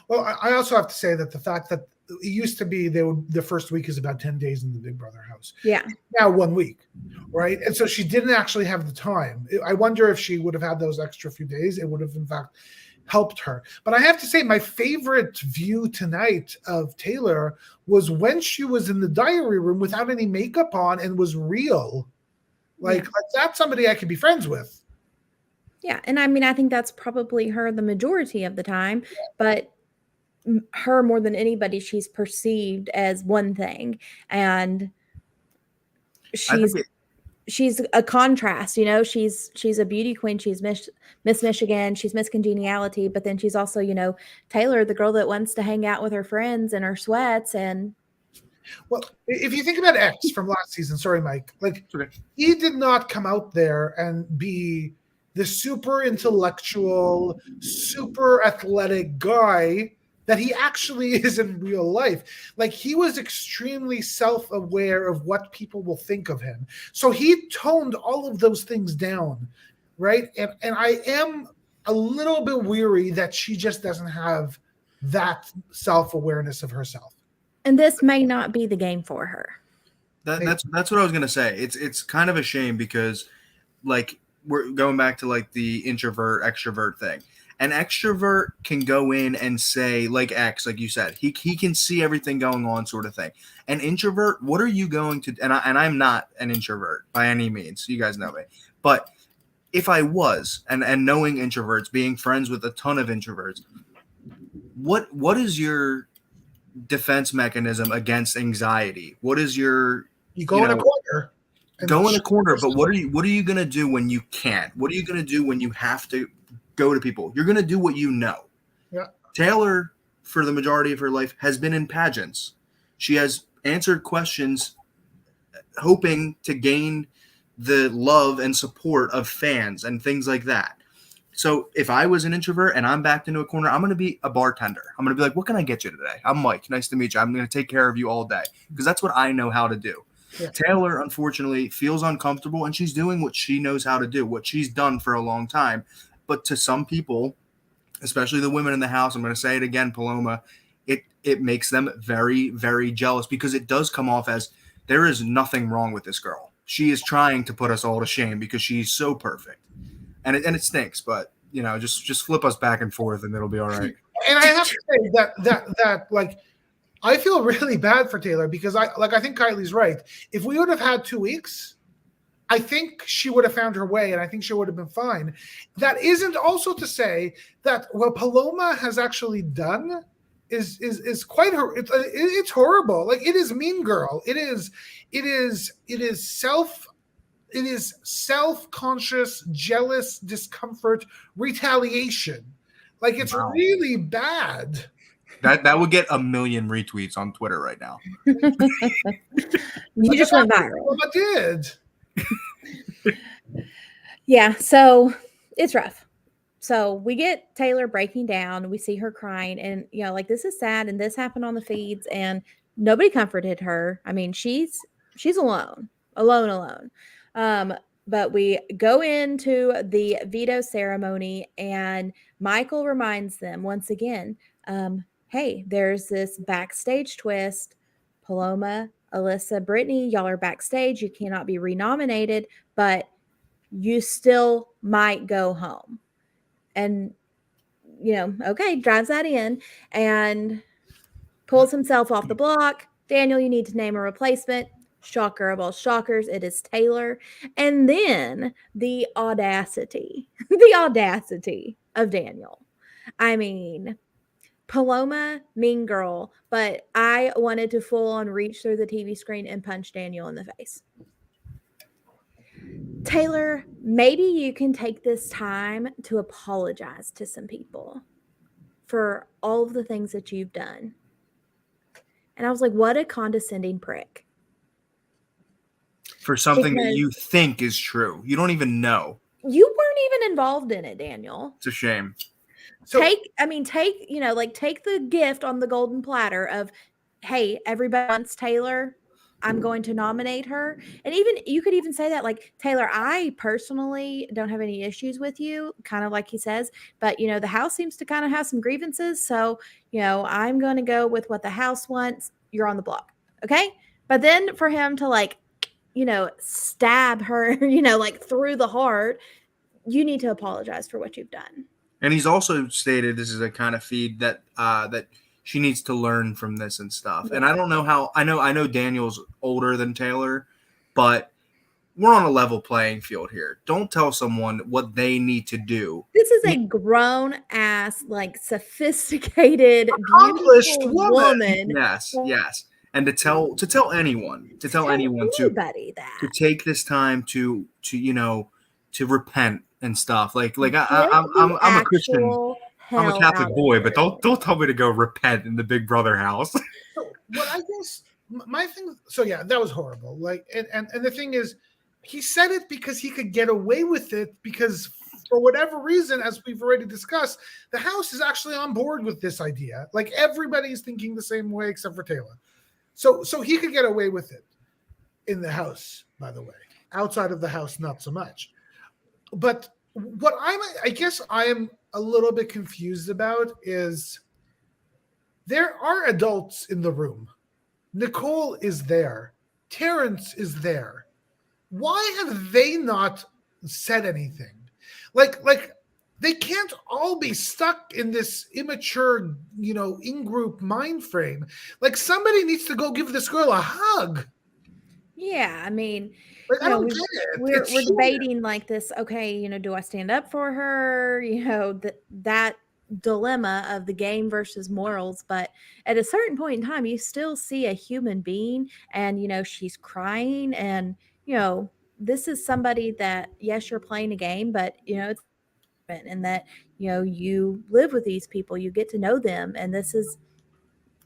Well, I also have to say that the fact that it used to be the first week is about 10 days in the Big Brother house. Yeah. Now 1 week, right? And so she didn't actually have the time. I wonder if she would have had those extra few days, it would have in fact helped her. But I have to say my favorite view tonight of Taylor was when she was in the diary room without any makeup on and was real. Like that's somebody I could be friends with. Yeah. And I mean, I think that's probably her the majority of the time, but her more than anybody, she's perceived as one thing, and she's a contrast, you know, she's a beauty queen, she's Miss Michigan, she's Miss Congeniality, but then she's also, you know, Taylor, the girl that wants to hang out with her friends in her sweats. And well, if you think about X from last season, sorry Mike, like he did not come out there and be the super intellectual, super athletic guy that he actually is in real life. Like he was extremely self-aware of what people will think of him. So he toned all of those things down, right? And I am a little bit weary that she just doesn't have that self-awareness of herself. And this may not be the game for her. That's what I was gonna say. It's kind of a shame because like we're going back to like the introvert extrovert thing. An extrovert can go in and say, like X, like you said, he can see everything going on, sort of thing. An introvert, what are you going to? And I'm not an introvert by any means. You guys know me, but if I was, and knowing introverts, being friends with a ton of introverts, what is your defense mechanism against anxiety? What is your you go in a corner? Go in a corner, but what are you gonna do when you can't? What are you gonna do when you have to go to people? You're gonna do what you know. Yeah. Taylor, for the majority of her life, has been in pageants. She has answered questions hoping to gain the love and support of fans and things like that. So if I was an introvert and I'm backed into a corner, I'm going to be a bartender. I'm going to be like, what can I get you today? I'm Mike. Nice to meet you. I'm going to take care of you all day because that's what I know how to do. Yeah. Taylor, unfortunately, feels uncomfortable, and she's doing what she knows how to do, what she's done for a long time. But to some people, especially the women in the house, I'm going to say it again, Paloma, it makes them very, very jealous because it does come off as there is nothing wrong with this girl. She is trying to put us all to shame because she's so perfect. And it stinks, but, you know, just flip us back and forth and it'll be all right. And I have to say that like, I feel really bad for Taylor because I think Kiley's right. If we would have had 2 weeks, I think she would have found her way and I think she would have been fine. That isn't also to say that what Paloma has actually done is quite it's horrible. Like, it is Mean Girl. It is self-conscious, jealous, discomfort, retaliation. Like, it's Wow. really bad. That would get 1 million retweets on Twitter right now. You just went viral. Well, I did. Yeah, so it's rough. So we get Taylor breaking down, we see her crying, and like, this is sad, and this happened on the feeds, and nobody comforted her. I mean, she's alone. But we go into the veto ceremony, and Michael reminds them once again, hey, there's this backstage twist. Paloma, Alyssa, Brittany, y'all are backstage. You cannot be renominated, but you still might go home. And, okay, drives that in and pulls himself off the block. Daniel, you need to name a replacement. Shocker of all shockers, it is Taylor. And then the audacity of Daniel. I mean, Paloma, Mean Girl, but I wanted to full on reach through the TV screen and punch Daniel in the face. Taylor, maybe you can take this time to apologize to some people for all of the things that you've done. And I was like, what a condescending prick. For something that you think is true. You don't even know. You weren't even involved in it, Daniel. It's a shame. So, take the gift on the golden platter of, hey, everybody wants Taylor. I'm going to nominate her. And even you could even say that, like, Taylor, I personally don't have any issues with you, kind of like he says, but the house seems to kind of have some grievances. So, I'm going to go with what the house wants. You're on the block. Okay. But then for him to stab her, like through the heart, you need to apologize for what you've done. And he's also stated, this is a kind of feed that she needs to learn from this and stuff. Yeah. And I don't know how. I know Daniel's older than Taylor, but we're on a level playing field here. Don't tell someone what they need to do. This is a grown ass, like, sophisticated, accomplished woman. Yes. And to tell anyone to take this time to repent and stuff. Like I'm a Christian. I'm a Catholic boy, but don't tell me to go repent in the Big Brother house. So, what I guess my thing. So yeah, that was horrible. Like, and the thing is, he said it because he could get away with it, because for whatever reason, as we've already discussed, the house is actually on board with this idea. Like, everybody's thinking the same way except for Taylor. So he could get away with it in the house, by the way. Outside of the house, not so much. But what I guess I am a little bit confused about is there are adults in the room. Nicole is there. Terrence is there. Why have they not said anything? Like they can't all be stuck in this immature, in-group mind frame. Like, somebody needs to go give this girl a hug. Yeah, I mean, I don't get it. We're debating like this. Okay, do I stand up for her? That dilemma of the game versus morals. But at a certain point in time, you still see a human being, and she's crying, and this is somebody that, yes, you're playing a game, but it's, and that you live with these people, you get to know them, and this is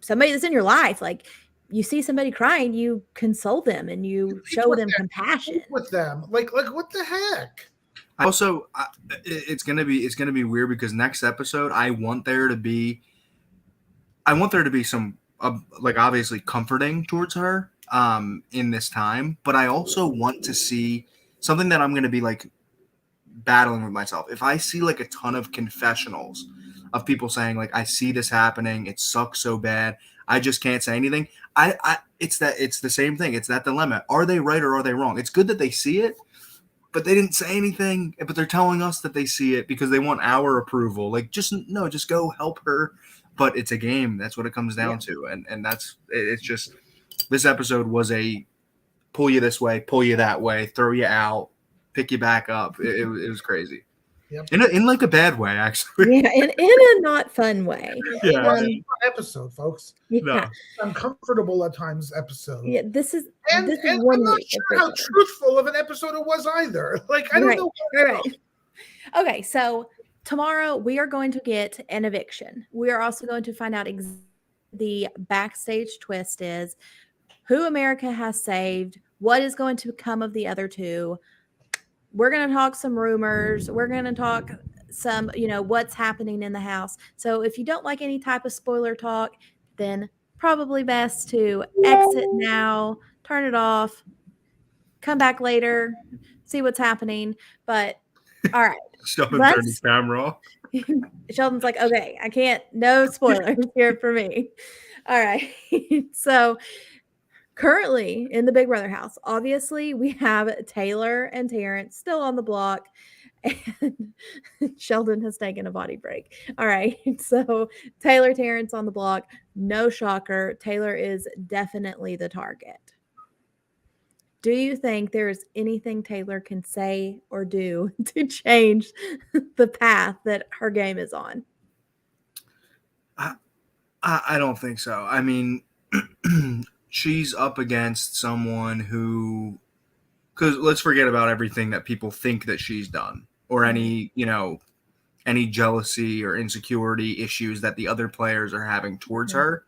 somebody that's in your life. Like, you see somebody crying, you console them and you show them compassion with them. Like what the heck? Also, it's gonna be weird, because next episode I want there to be some like, obviously comforting towards her in this time, but I also want to see something that I'm gonna be like battling with myself. If I see like a ton of confessionals of people saying, like, I see this happening, it sucks so bad, I just can't say anything. It's the same thing. It's that dilemma. Are they right or are they wrong? It's good that they see it, but they didn't say anything. But they're telling us that they see it because they want our approval. Like, just go help her. But it's a game. That's what it comes down to. And it's just, this episode was a pull you this way, pull you that way, throw you out, pick you back up. It was crazy. Yep. In like a bad way, actually. Yeah, in a not fun way. Yeah. It wasn't a fun episode, folks. Yeah, No. Uncomfortable at times episode. yeah. This is And I'm one not week of sure how Big Brother. truthful of an episode it was either. Like, I don't Right, know. right. Okay, so tomorrow we are going to get an eviction. We are also going to find out the backstage twist is who America has saved, what is going to come of the other two. We're going to talk some rumors. We're going to talk some, what's happening in the house. So if you don't like any type of spoiler talk, then probably best to exit now, turn it off, come back later, see what's happening. But all right. Sheldon turned his Let's camera off. Sheldon's like, okay, I can't, no spoilers here for me. All right. So currently in the Big Brother house, obviously we have Taylor and Terrence still on the block, and Sheldon has taken a body break. All right. So Taylor, Terrence on the block. No shocker. Taylor is definitely the target. Do you think there is anything Taylor can say or do to change the path that her game is on? I don't think so. I mean, she's up against someone who, because let's forget about everything that people think that she's done, or any jealousy or insecurity issues that the other players are having towards her.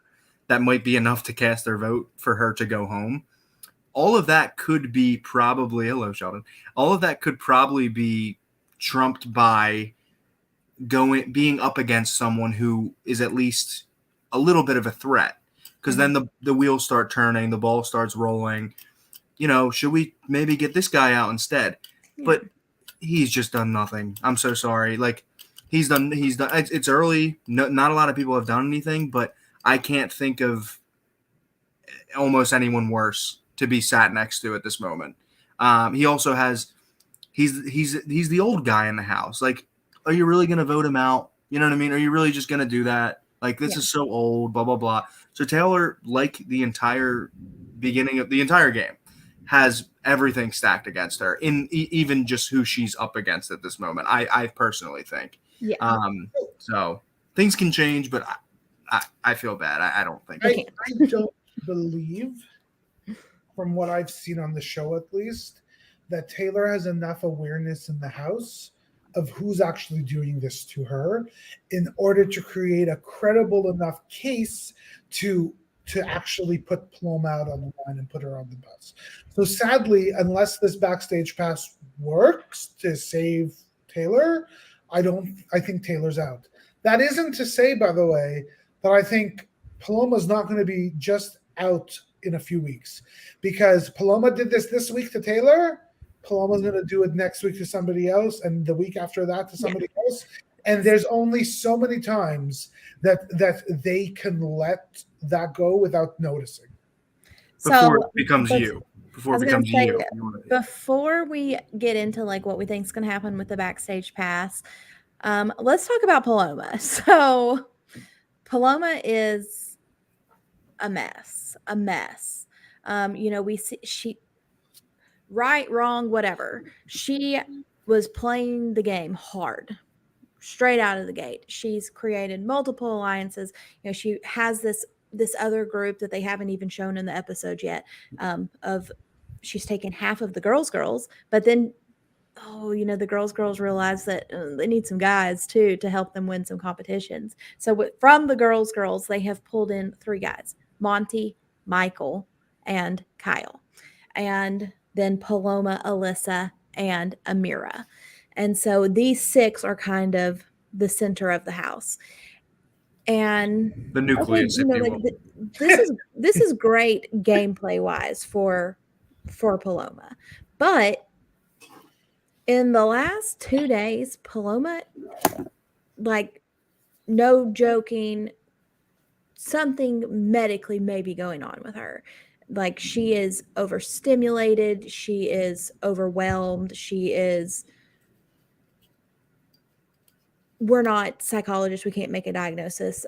That might be enough to cast their vote for her to go home. All of that could be probably, hello, Sheldon. All of that could probably be trumped by being up against someone who is at least a little bit of a threat. Because then the wheels start turning, the ball starts rolling. Should we maybe get this guy out instead? Yeah. But he's just done nothing. I'm so sorry. Like, he's done. It's early. No, not a lot of people have done anything, but I can't think of almost anyone worse to be sat next to at this moment. He also has. He's the old guy in the house. Like, are you really going to vote him out? You know what I mean? Are you really just going to do that? Like, this is so old, blah, blah, blah. So Taylor, like the entire beginning of the entire game, has everything stacked against her in even just who she's up against at this moment. I personally think. Yeah. So things can change, but I feel bad. I don't think. I don't believe, from what I've seen on the show at least, that Taylor has enough awareness in the house of who's actually doing this to her in order to create a credible enough case to actually put Paloma out on the line and put her on the bus. So sadly, unless this backstage pass works to save Taylor, I think Taylor's out. That isn't to say, by the way, that I think Paloma's not going to be just out in a few weeks, because Paloma did this week to Taylor. Paloma's going to do it next week to somebody else, and the week after that to somebody else. And there's only so many times that they can let that go without noticing. Before it becomes you. Before we get into like what we think is going to happen with the backstage pass, let's talk about Paloma. So Paloma is a mess. We see right, wrong, whatever. She was playing the game hard, straight out of the gate. She's created multiple alliances. She has this other group that they haven't even shown in the episode yet. She's taken half of the girls, but then the girls realize that they need some guys too to help them win some competitions. So from the girls, they have pulled in 3 guys: Monty, Michael, and Kyle. And then Paloma, Alyssa, and Amira. And so these 6 are kind of the center of the house. And the nucleus, this is great gameplay wise for Paloma. But in the last 2 days, Paloma, like, no joking, something medically may be going on with her. Like, she is overstimulated. She is overwhelmed. We're not psychologists. We can't make a diagnosis.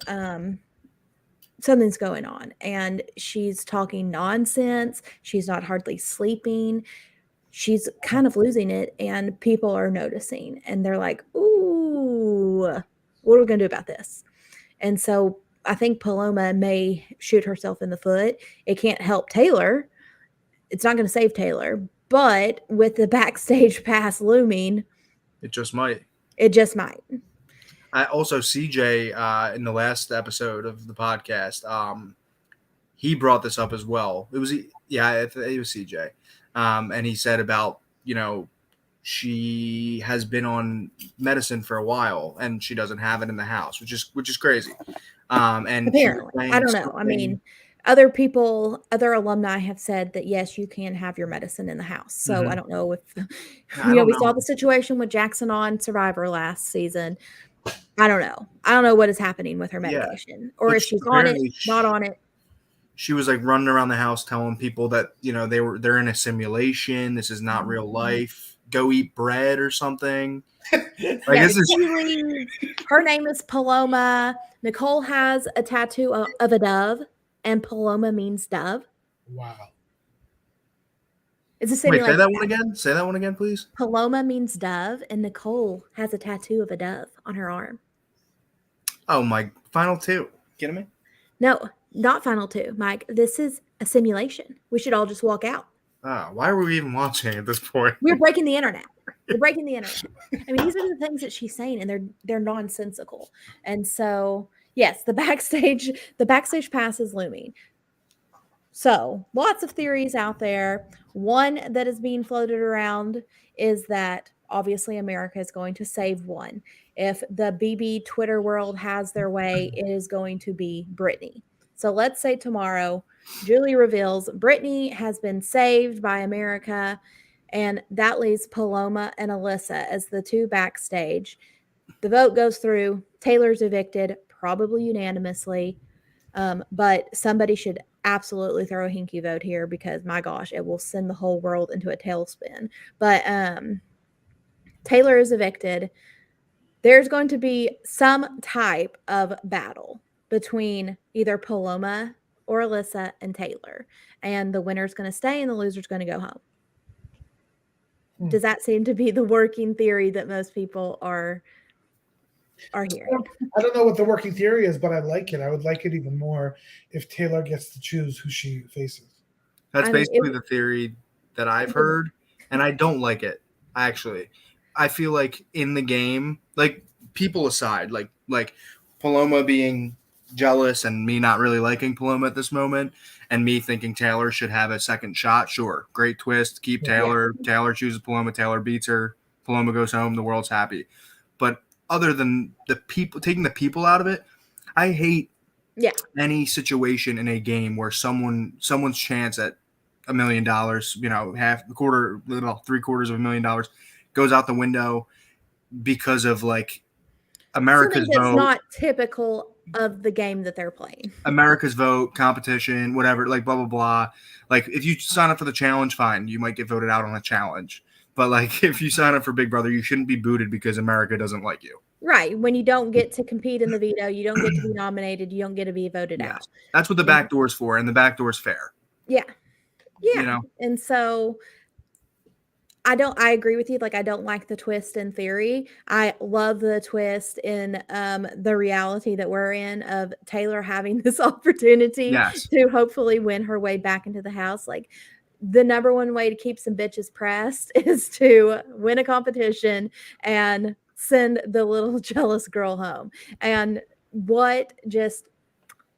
Something's going on. And she's talking nonsense. She's not hardly sleeping. she's kind of losing it, and people are noticing, and they're like, ooh, what are we going to do about this? And so I think Paloma may shoot herself in the foot. It can't help Taylor. It's not going to save Taylor, but with the backstage pass looming, It just might. it just might. I also CJ in the last episode of the podcast, he brought this up as well. It was it was CJ, and he said about she has been on medicine for a while and she doesn't have it in the house, which is crazy. And apparently, I don't know. I mean, other alumni have said that yes, you can have your medicine in the house. So I don't know if we saw the situation with Jackson on Survivor last season. I don't know what is happening with her medication, or if she's on it, not on it. She was like running around the house telling people that they're in a simulation. This is not real life. Go eat bread or something. Her name is Paloma. Nicole has a tattoo of a dove, and Paloma means dove. Wow. It's a simulation. Wait, say that one again. Say that one again, please. Paloma means dove, and Nicole has a tattoo of a dove on her arm. Oh, my final two. Kidding me? No, not final two, Mike. This is a simulation. We should all just walk out. Why are we even watching at this point? We're breaking the internet. We're breaking the internet. I mean, these are the things that she's saying, and they're nonsensical. And so, yes, the backstage pass is looming. So, lots of theories out there. One that is being floated around is that obviously America is going to save one. If the BB Twitter world has their way, it is going to be Brittany. So let's say tomorrow, Julie reveals Brittany has been saved by America, and that leaves Paloma and Alyssa as the two backstage. The vote goes through. Taylor's evicted, probably unanimously, but somebody should absolutely throw a hinky vote here because, my gosh, it will send the whole world into a tailspin. But Taylor is evicted. There's going to be some type of battle between either Paloma or Alyssa and Taylor. And the winner's going to stay and the loser's going to go home. Does that seem to be the working theory that most people are hearing? I don't know what the working theory is, but I like it. I would like it even more if Taylor gets to choose who she faces. That's basically the theory that I've heard, and I don't like it, actually. I feel like in the game, like people aside, like Paloma being jealous and me not really liking Paloma at this moment and me thinking Taylor should have a second shot. Sure. Great twist. Keep Taylor. Yeah. Taylor chooses Paloma. Taylor beats her. Paloma goes home. The world's happy. But other than the people, taking the people out of it, I hate any situation in a game where someone's chance at $1 million, half a quarter, $750,000 goes out the window because of like America's vote. It's not typical of the game that they're playing. America's vote, competition, whatever, like blah, blah, blah. Like if you sign up for the challenge, fine, you might get voted out on a challenge. But like if you sign up for Big Brother, you shouldn't be booted because America doesn't like you. Right. When you don't get to compete in the veto, you don't get to be nominated, you don't get to be voted out. That's what the back door's for, and the back door's fair. Yeah. Yeah. And so I agree with you. Like, I don't like the twist in theory. I love the twist in the reality that we're in of Taylor having this opportunity to hopefully win her way back into the house. Like, the number one way to keep some bitches pressed is to win a competition and send the little jealous girl home. And what just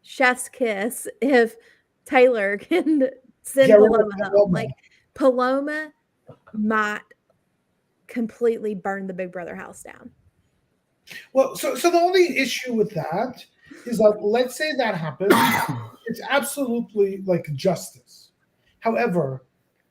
chef's kiss if Taylor can send Paloma home. Like, Paloma might completely burn the Big Brother house down. Well, so the only issue with that is that, let's say that happens, it's absolutely like justice. However,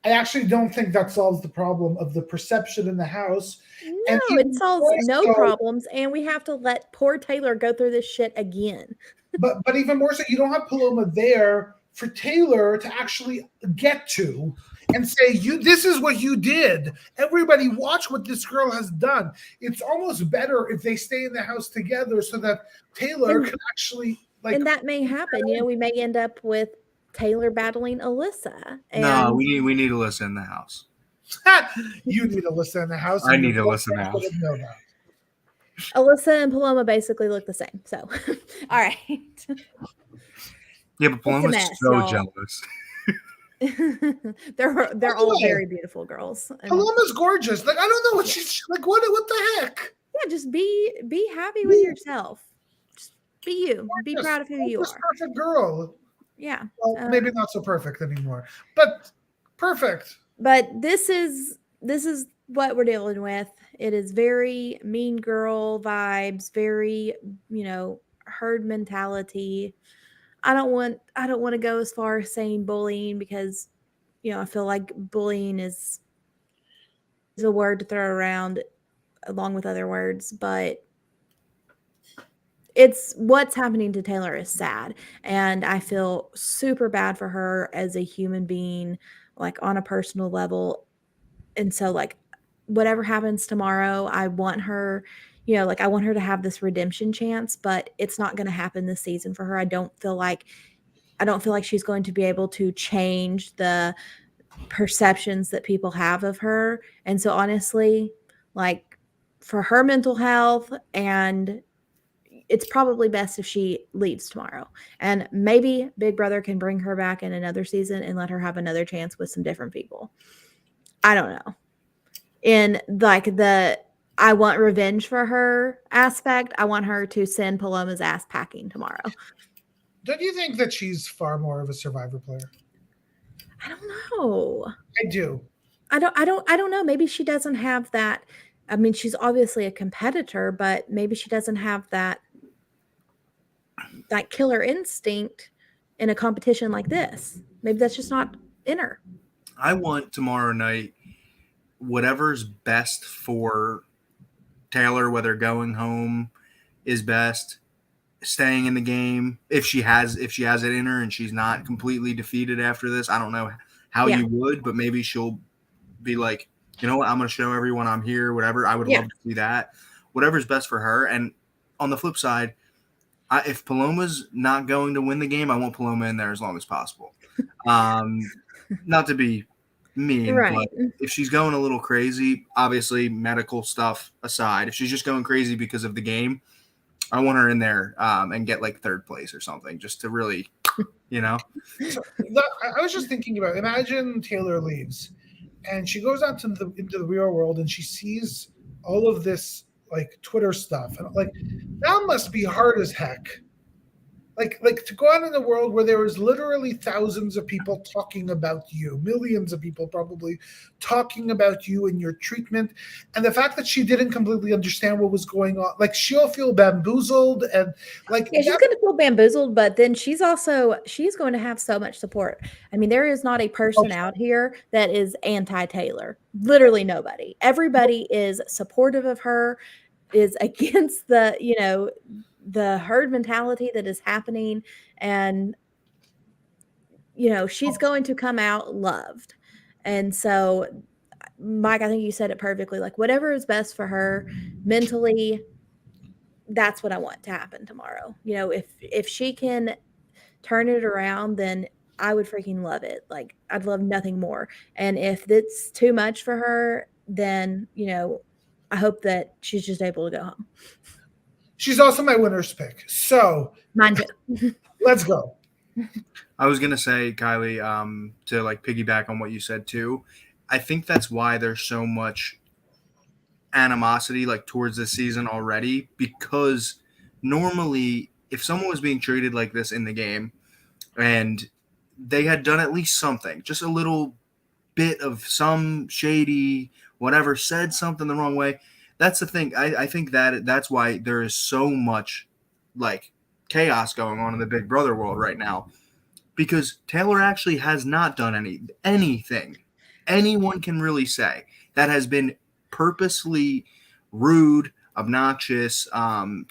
I actually don't think that solves the problem of the perception in the house. No, it solves no problems, and we have to let poor Taylor go through this shit again. But even more so, you don't have Paloma there for Taylor to actually get to and say, this is what you did. Everybody watch what this girl has done. It's almost better if they stay in the house together so that Taylor can actually and that may happen. We may end up with Taylor battling Alyssa. No, we need Alyssa in the house. You need Alyssa in the house. I and need your Alyssa in the girlfriend house. wouldn't know that. Alyssa and Paloma basically look the same. So, all right. Yeah, but Paloma's mess, so y'all. jealous. they're all very beautiful girls. And Paloma's gorgeous. Like I don't know what she's like. What the heck? yeah, just be happy with yourself. Just be you. Be Gorgeous. proud of who you Gorgeous, are. perfect girl. Yeah. Well, maybe not so perfect anymore, but perfect. But this is what we're dealing with. It is very mean girl vibes, very, herd mentality. I don't want to go as far as saying bullying because I feel like bullying is a word to throw around along with other words, but it's what's happening to Taylor is sad, and I feel super bad for her as a human being, like on a personal level. And so like whatever happens tomorrow, I want her, I want her to have this redemption chance, but it's not going to happen this season for her. I don't feel like she's going to be able to change the perceptions that people have of her. And so honestly, like for her mental health, and it's probably best if she leaves tomorrow. And maybe Big Brother can bring her back in another season and let her have another chance with some different people. I don't know. In like the I want revenge for her aspect, I want her to send Paloma's ass packing tomorrow. Don't you think that she's far more of a Survivor player? I don't know. I do. I don't know. Maybe she doesn't have that. I mean, she's obviously a competitor, but maybe she doesn't have that killer instinct in a competition like this. Maybe that's just not in her. I want tomorrow night whatever's best for Taylor, whether going home is best, staying in the game if she has it in her and she's not completely defeated after this. I don't know how you would, but maybe she'll be like, you know what, I'm going to show everyone I'm here, whatever. I would love to see that. Whatever's best for her. And on the flip side, if Paloma's not going to win the game, I want Paloma in there as long as possible. Not to be mean, Right. but if she's going a little crazy, obviously medical stuff aside, if she's just going crazy because of the game, I want her in there and get like third place or something just to really, So I was just thinking about, imagine Taylor leaves and she goes out into the real world and she sees all of this like Twitter stuff, and like that must be hard as heck. Like to go out in the world where there is literally thousands of people talking about you, millions of people probably talking about you and your treatment, and the fact that she didn't completely understand what was going on, like she'll feel bamboozled and like she's going to feel bamboozled, but then she's going to have so much support. I mean, there is not a person out here that is anti-Taylor. Literally nobody. Everybody is supportive of her, is against the herd mentality that is happening, and she's going to come out loved. And so Mike, I think you said it perfectly, like whatever is best for her mentally, that's what I want to happen tomorrow. If she can turn it around, then I would freaking love it. Like I'd love nothing more. And if it's too much for her, then I hope that she's just able to go home. She's also my winner's pick. So mine too. Let's go. I was gonna say, Kiley, to like piggyback on what you said too. I think that's why there's so much animosity like towards this season already, because normally if someone was being treated like this in the game and they had done at least something, just a little bit of some shady whatever, said something the wrong way, that's the thing. I think that's why there is so much like chaos going on in the Big Brother world right now, because Taylor actually has not done anything anyone can really say that has been purposely rude, obnoxious,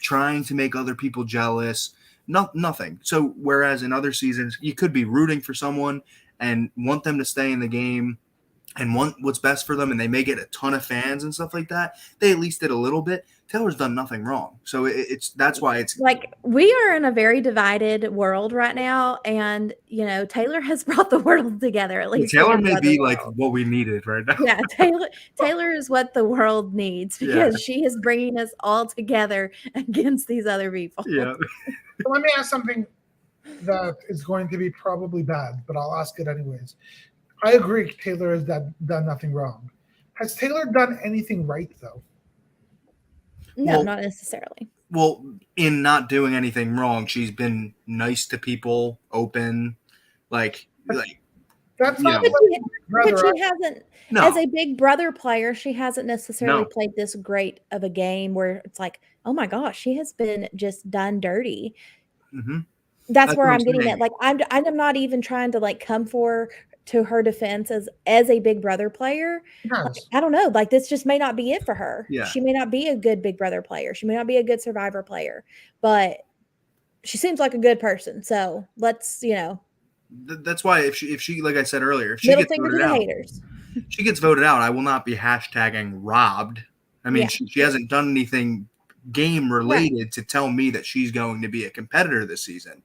trying to make other people jealous. Nothing. So whereas in other seasons you could be rooting for someone and want them to stay in the game and want what's best for them, and they may get a ton of fans and stuff like that, they at least did a little bit. Taylor's done nothing wrong. So that's why it's like we are in a very divided world right now, and Taylor has brought the world together, at least the Taylor Big may Brother be like world. what we needed right now. Yeah, Taylor is what the world needs, because she is bringing us all together against these other people. Yeah. So let me ask something that is going to be probably bad, but I'll ask it anyways. I agree Taylor has done nothing wrong. Has Taylor done anything right, though? No, Well, not necessarily. Well, in not doing anything wrong, she's been nice to people, open, like That's not know. But she hasn't, no, as a Big Brother player, she hasn't necessarily No. played this great of a game where it's like, oh my gosh, she has been just done dirty. Mhm. That's That's where what I'm I'm getting saying. at. Like, I'm not even trying to like come to her defense as a Big Brother player. Like, Yes. I don't know. Like, this just may not be it for her. Yeah. She may not be a good Big Brother player. She may not be a good Survivor player, but she seems like a good person. So let's, That's why if she like I said earlier, if she middle gets finger to voted the out, haters. she gets voted out, I will not be hashtagging robbed. I mean, Yeah. she hasn't done anything game Right. related to tell me that she's going to be a competitor this season.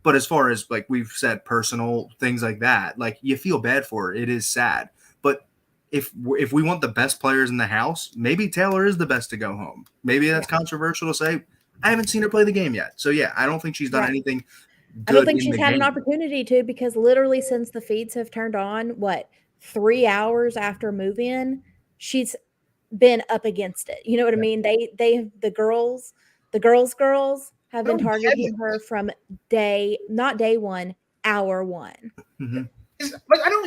But as far as like we've said, personal things like that, like you feel bad for her. It is sad. But if we want the best players in the house, maybe Taylor is the best to go home. Maybe that's controversial to say. I haven't seen her play the game yet. So yeah, I don't think she's done Right. anything I don't good think in she's the had an game. opportunity to, because literally since the feeds have turned on, 3 hours after move-in, she's been up against it. You know what I mean? The girls have I been don't get targeting it. her from not day one, hour one. Mhm.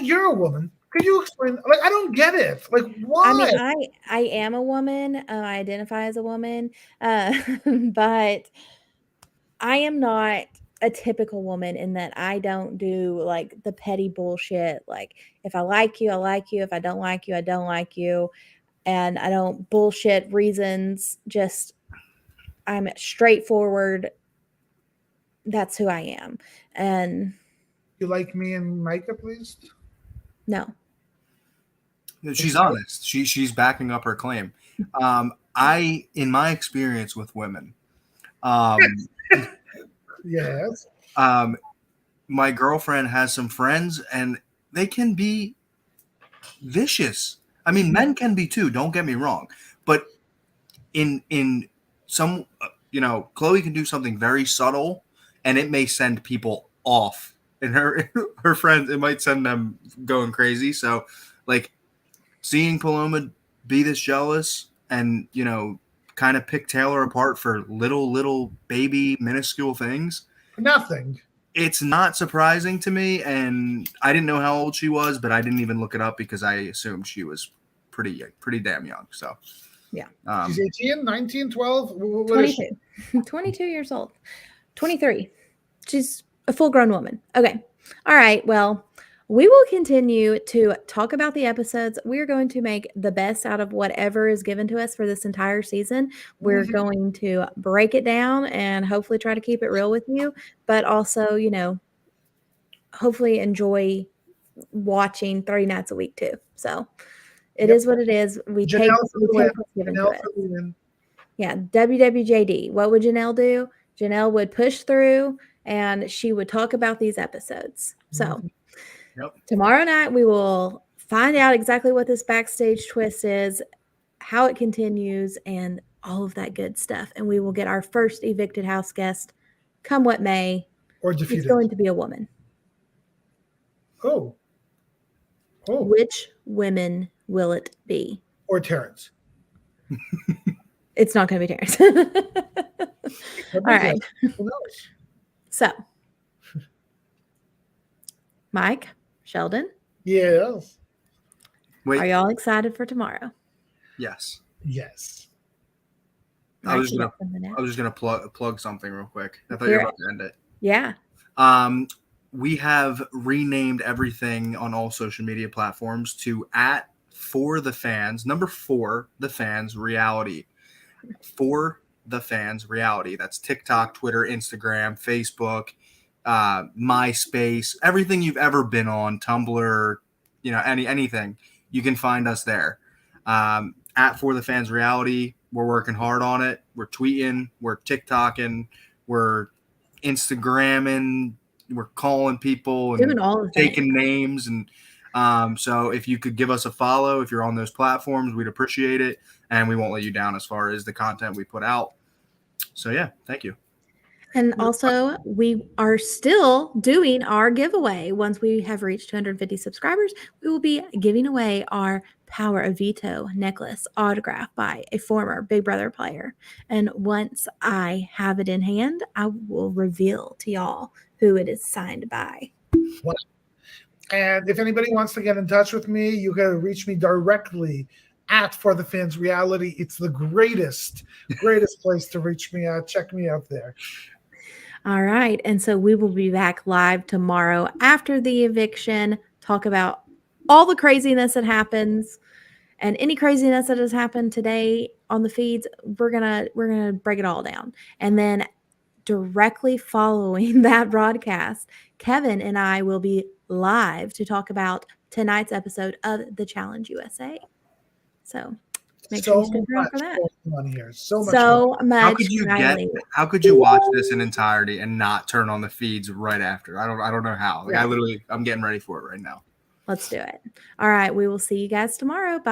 You're a woman. Could you explain? Like, I don't get it. Like, why? I mean, I am a woman. I identify as a woman, but I am not a typical woman in that I don't do like the petty bullshit. Like, if I like you, I like you. If I don't like you, I don't like you. And I don't bullshit reasons. Just, I'm straightforward. That's who I am. And You like me and Micah, please? no. She's honest. She's backing up her claim. In my experience with women, Yes. my girlfriend has some friends, and they can be vicious. I mean, men can be too. Don't get me wrong, but in some, Chloe can do something very subtle, and it may send people off. And her friends, it might send them going crazy. So, like, seeing Paloma be this jealous and kind of pick Taylor apart for little baby minuscule things, Nothing. it's not surprising to me. And I didn't know how old she was, but I didn't even look it up because I assumed she was pretty damn young. So Yeah. She's 18, 19, 12. What is she? 22. 22 years old. 23. She's a full grown woman. Okay. All right. Well, we will continue to talk about the episodes. We're going to make the best out of whatever is given to us for this entire season. We're Mhm. going to break it down and hopefully try to keep it real with you, but also, hopefully enjoy watching 30 nights a week too. So it Yep. is what it is. We take Janelle for the win. what's given Janelle to us. for the win. Yeah, WWJD. What would Janelle do? Janelle would push through and she would talk about these episodes. So Yep. tomorrow night we will find out exactly what this backstage twist is, how it continues, and all of that good stuff. And we will get our first evicted house guest, come what may. Or It's defeated. going to be a woman. Oh. Which women will it be? Or Terrence. It's not going to be Terrence. All right. Who knows? So, Mike, Sheldon, Yes. Wait. are y'all excited for tomorrow? Yes. Yes. I was you gonna got something to add? I was just gonna plug something real quick. I thought you Hear were it. about to end it. Yeah. We have renamed everything on all social media platforms to @for the fans, number 4 the fans reality. For the fans reality. That's TikTok, Twitter, Instagram, Facebook, MySpace, everything you've ever been on, Tumblr, anything. you can find us there. At For the Fans Reality, we're working hard on it. We're tweeting, we're TikToking, we're Instagramming, we're calling people and Doing all of that. taking names. And so if you could give us a follow, if you're on those platforms, we'd appreciate it. And we won't let you down as far as the content we put out. So yeah, thank you. And also, we are still doing our giveaway. Once we have reached 250 subscribers, we will be giving away our Power of Veto necklace autographed by a former Big Brother player. And once I have it in hand, I will reveal to y'all who it is signed by. And if anybody wants to get in touch with me, you can reach me directly at For the Fans Reality. It's the greatest place to reach me at. Check me out there. All right. And so we will be back live tomorrow after the eviction, talk about all the craziness that happens and any craziness that has happened today on the feeds. We're gonna break it all down. And then directly following that broadcast, Kevin and I will be live to talk about tonight's episode of The Challenge USA. So make sure you stick around for that. So much. How could you watch this in entirety and not turn on the feeds right after? I don't know how. Like, I'm getting ready for it right now. Let's do it. All right. We will see you guys tomorrow. Bye.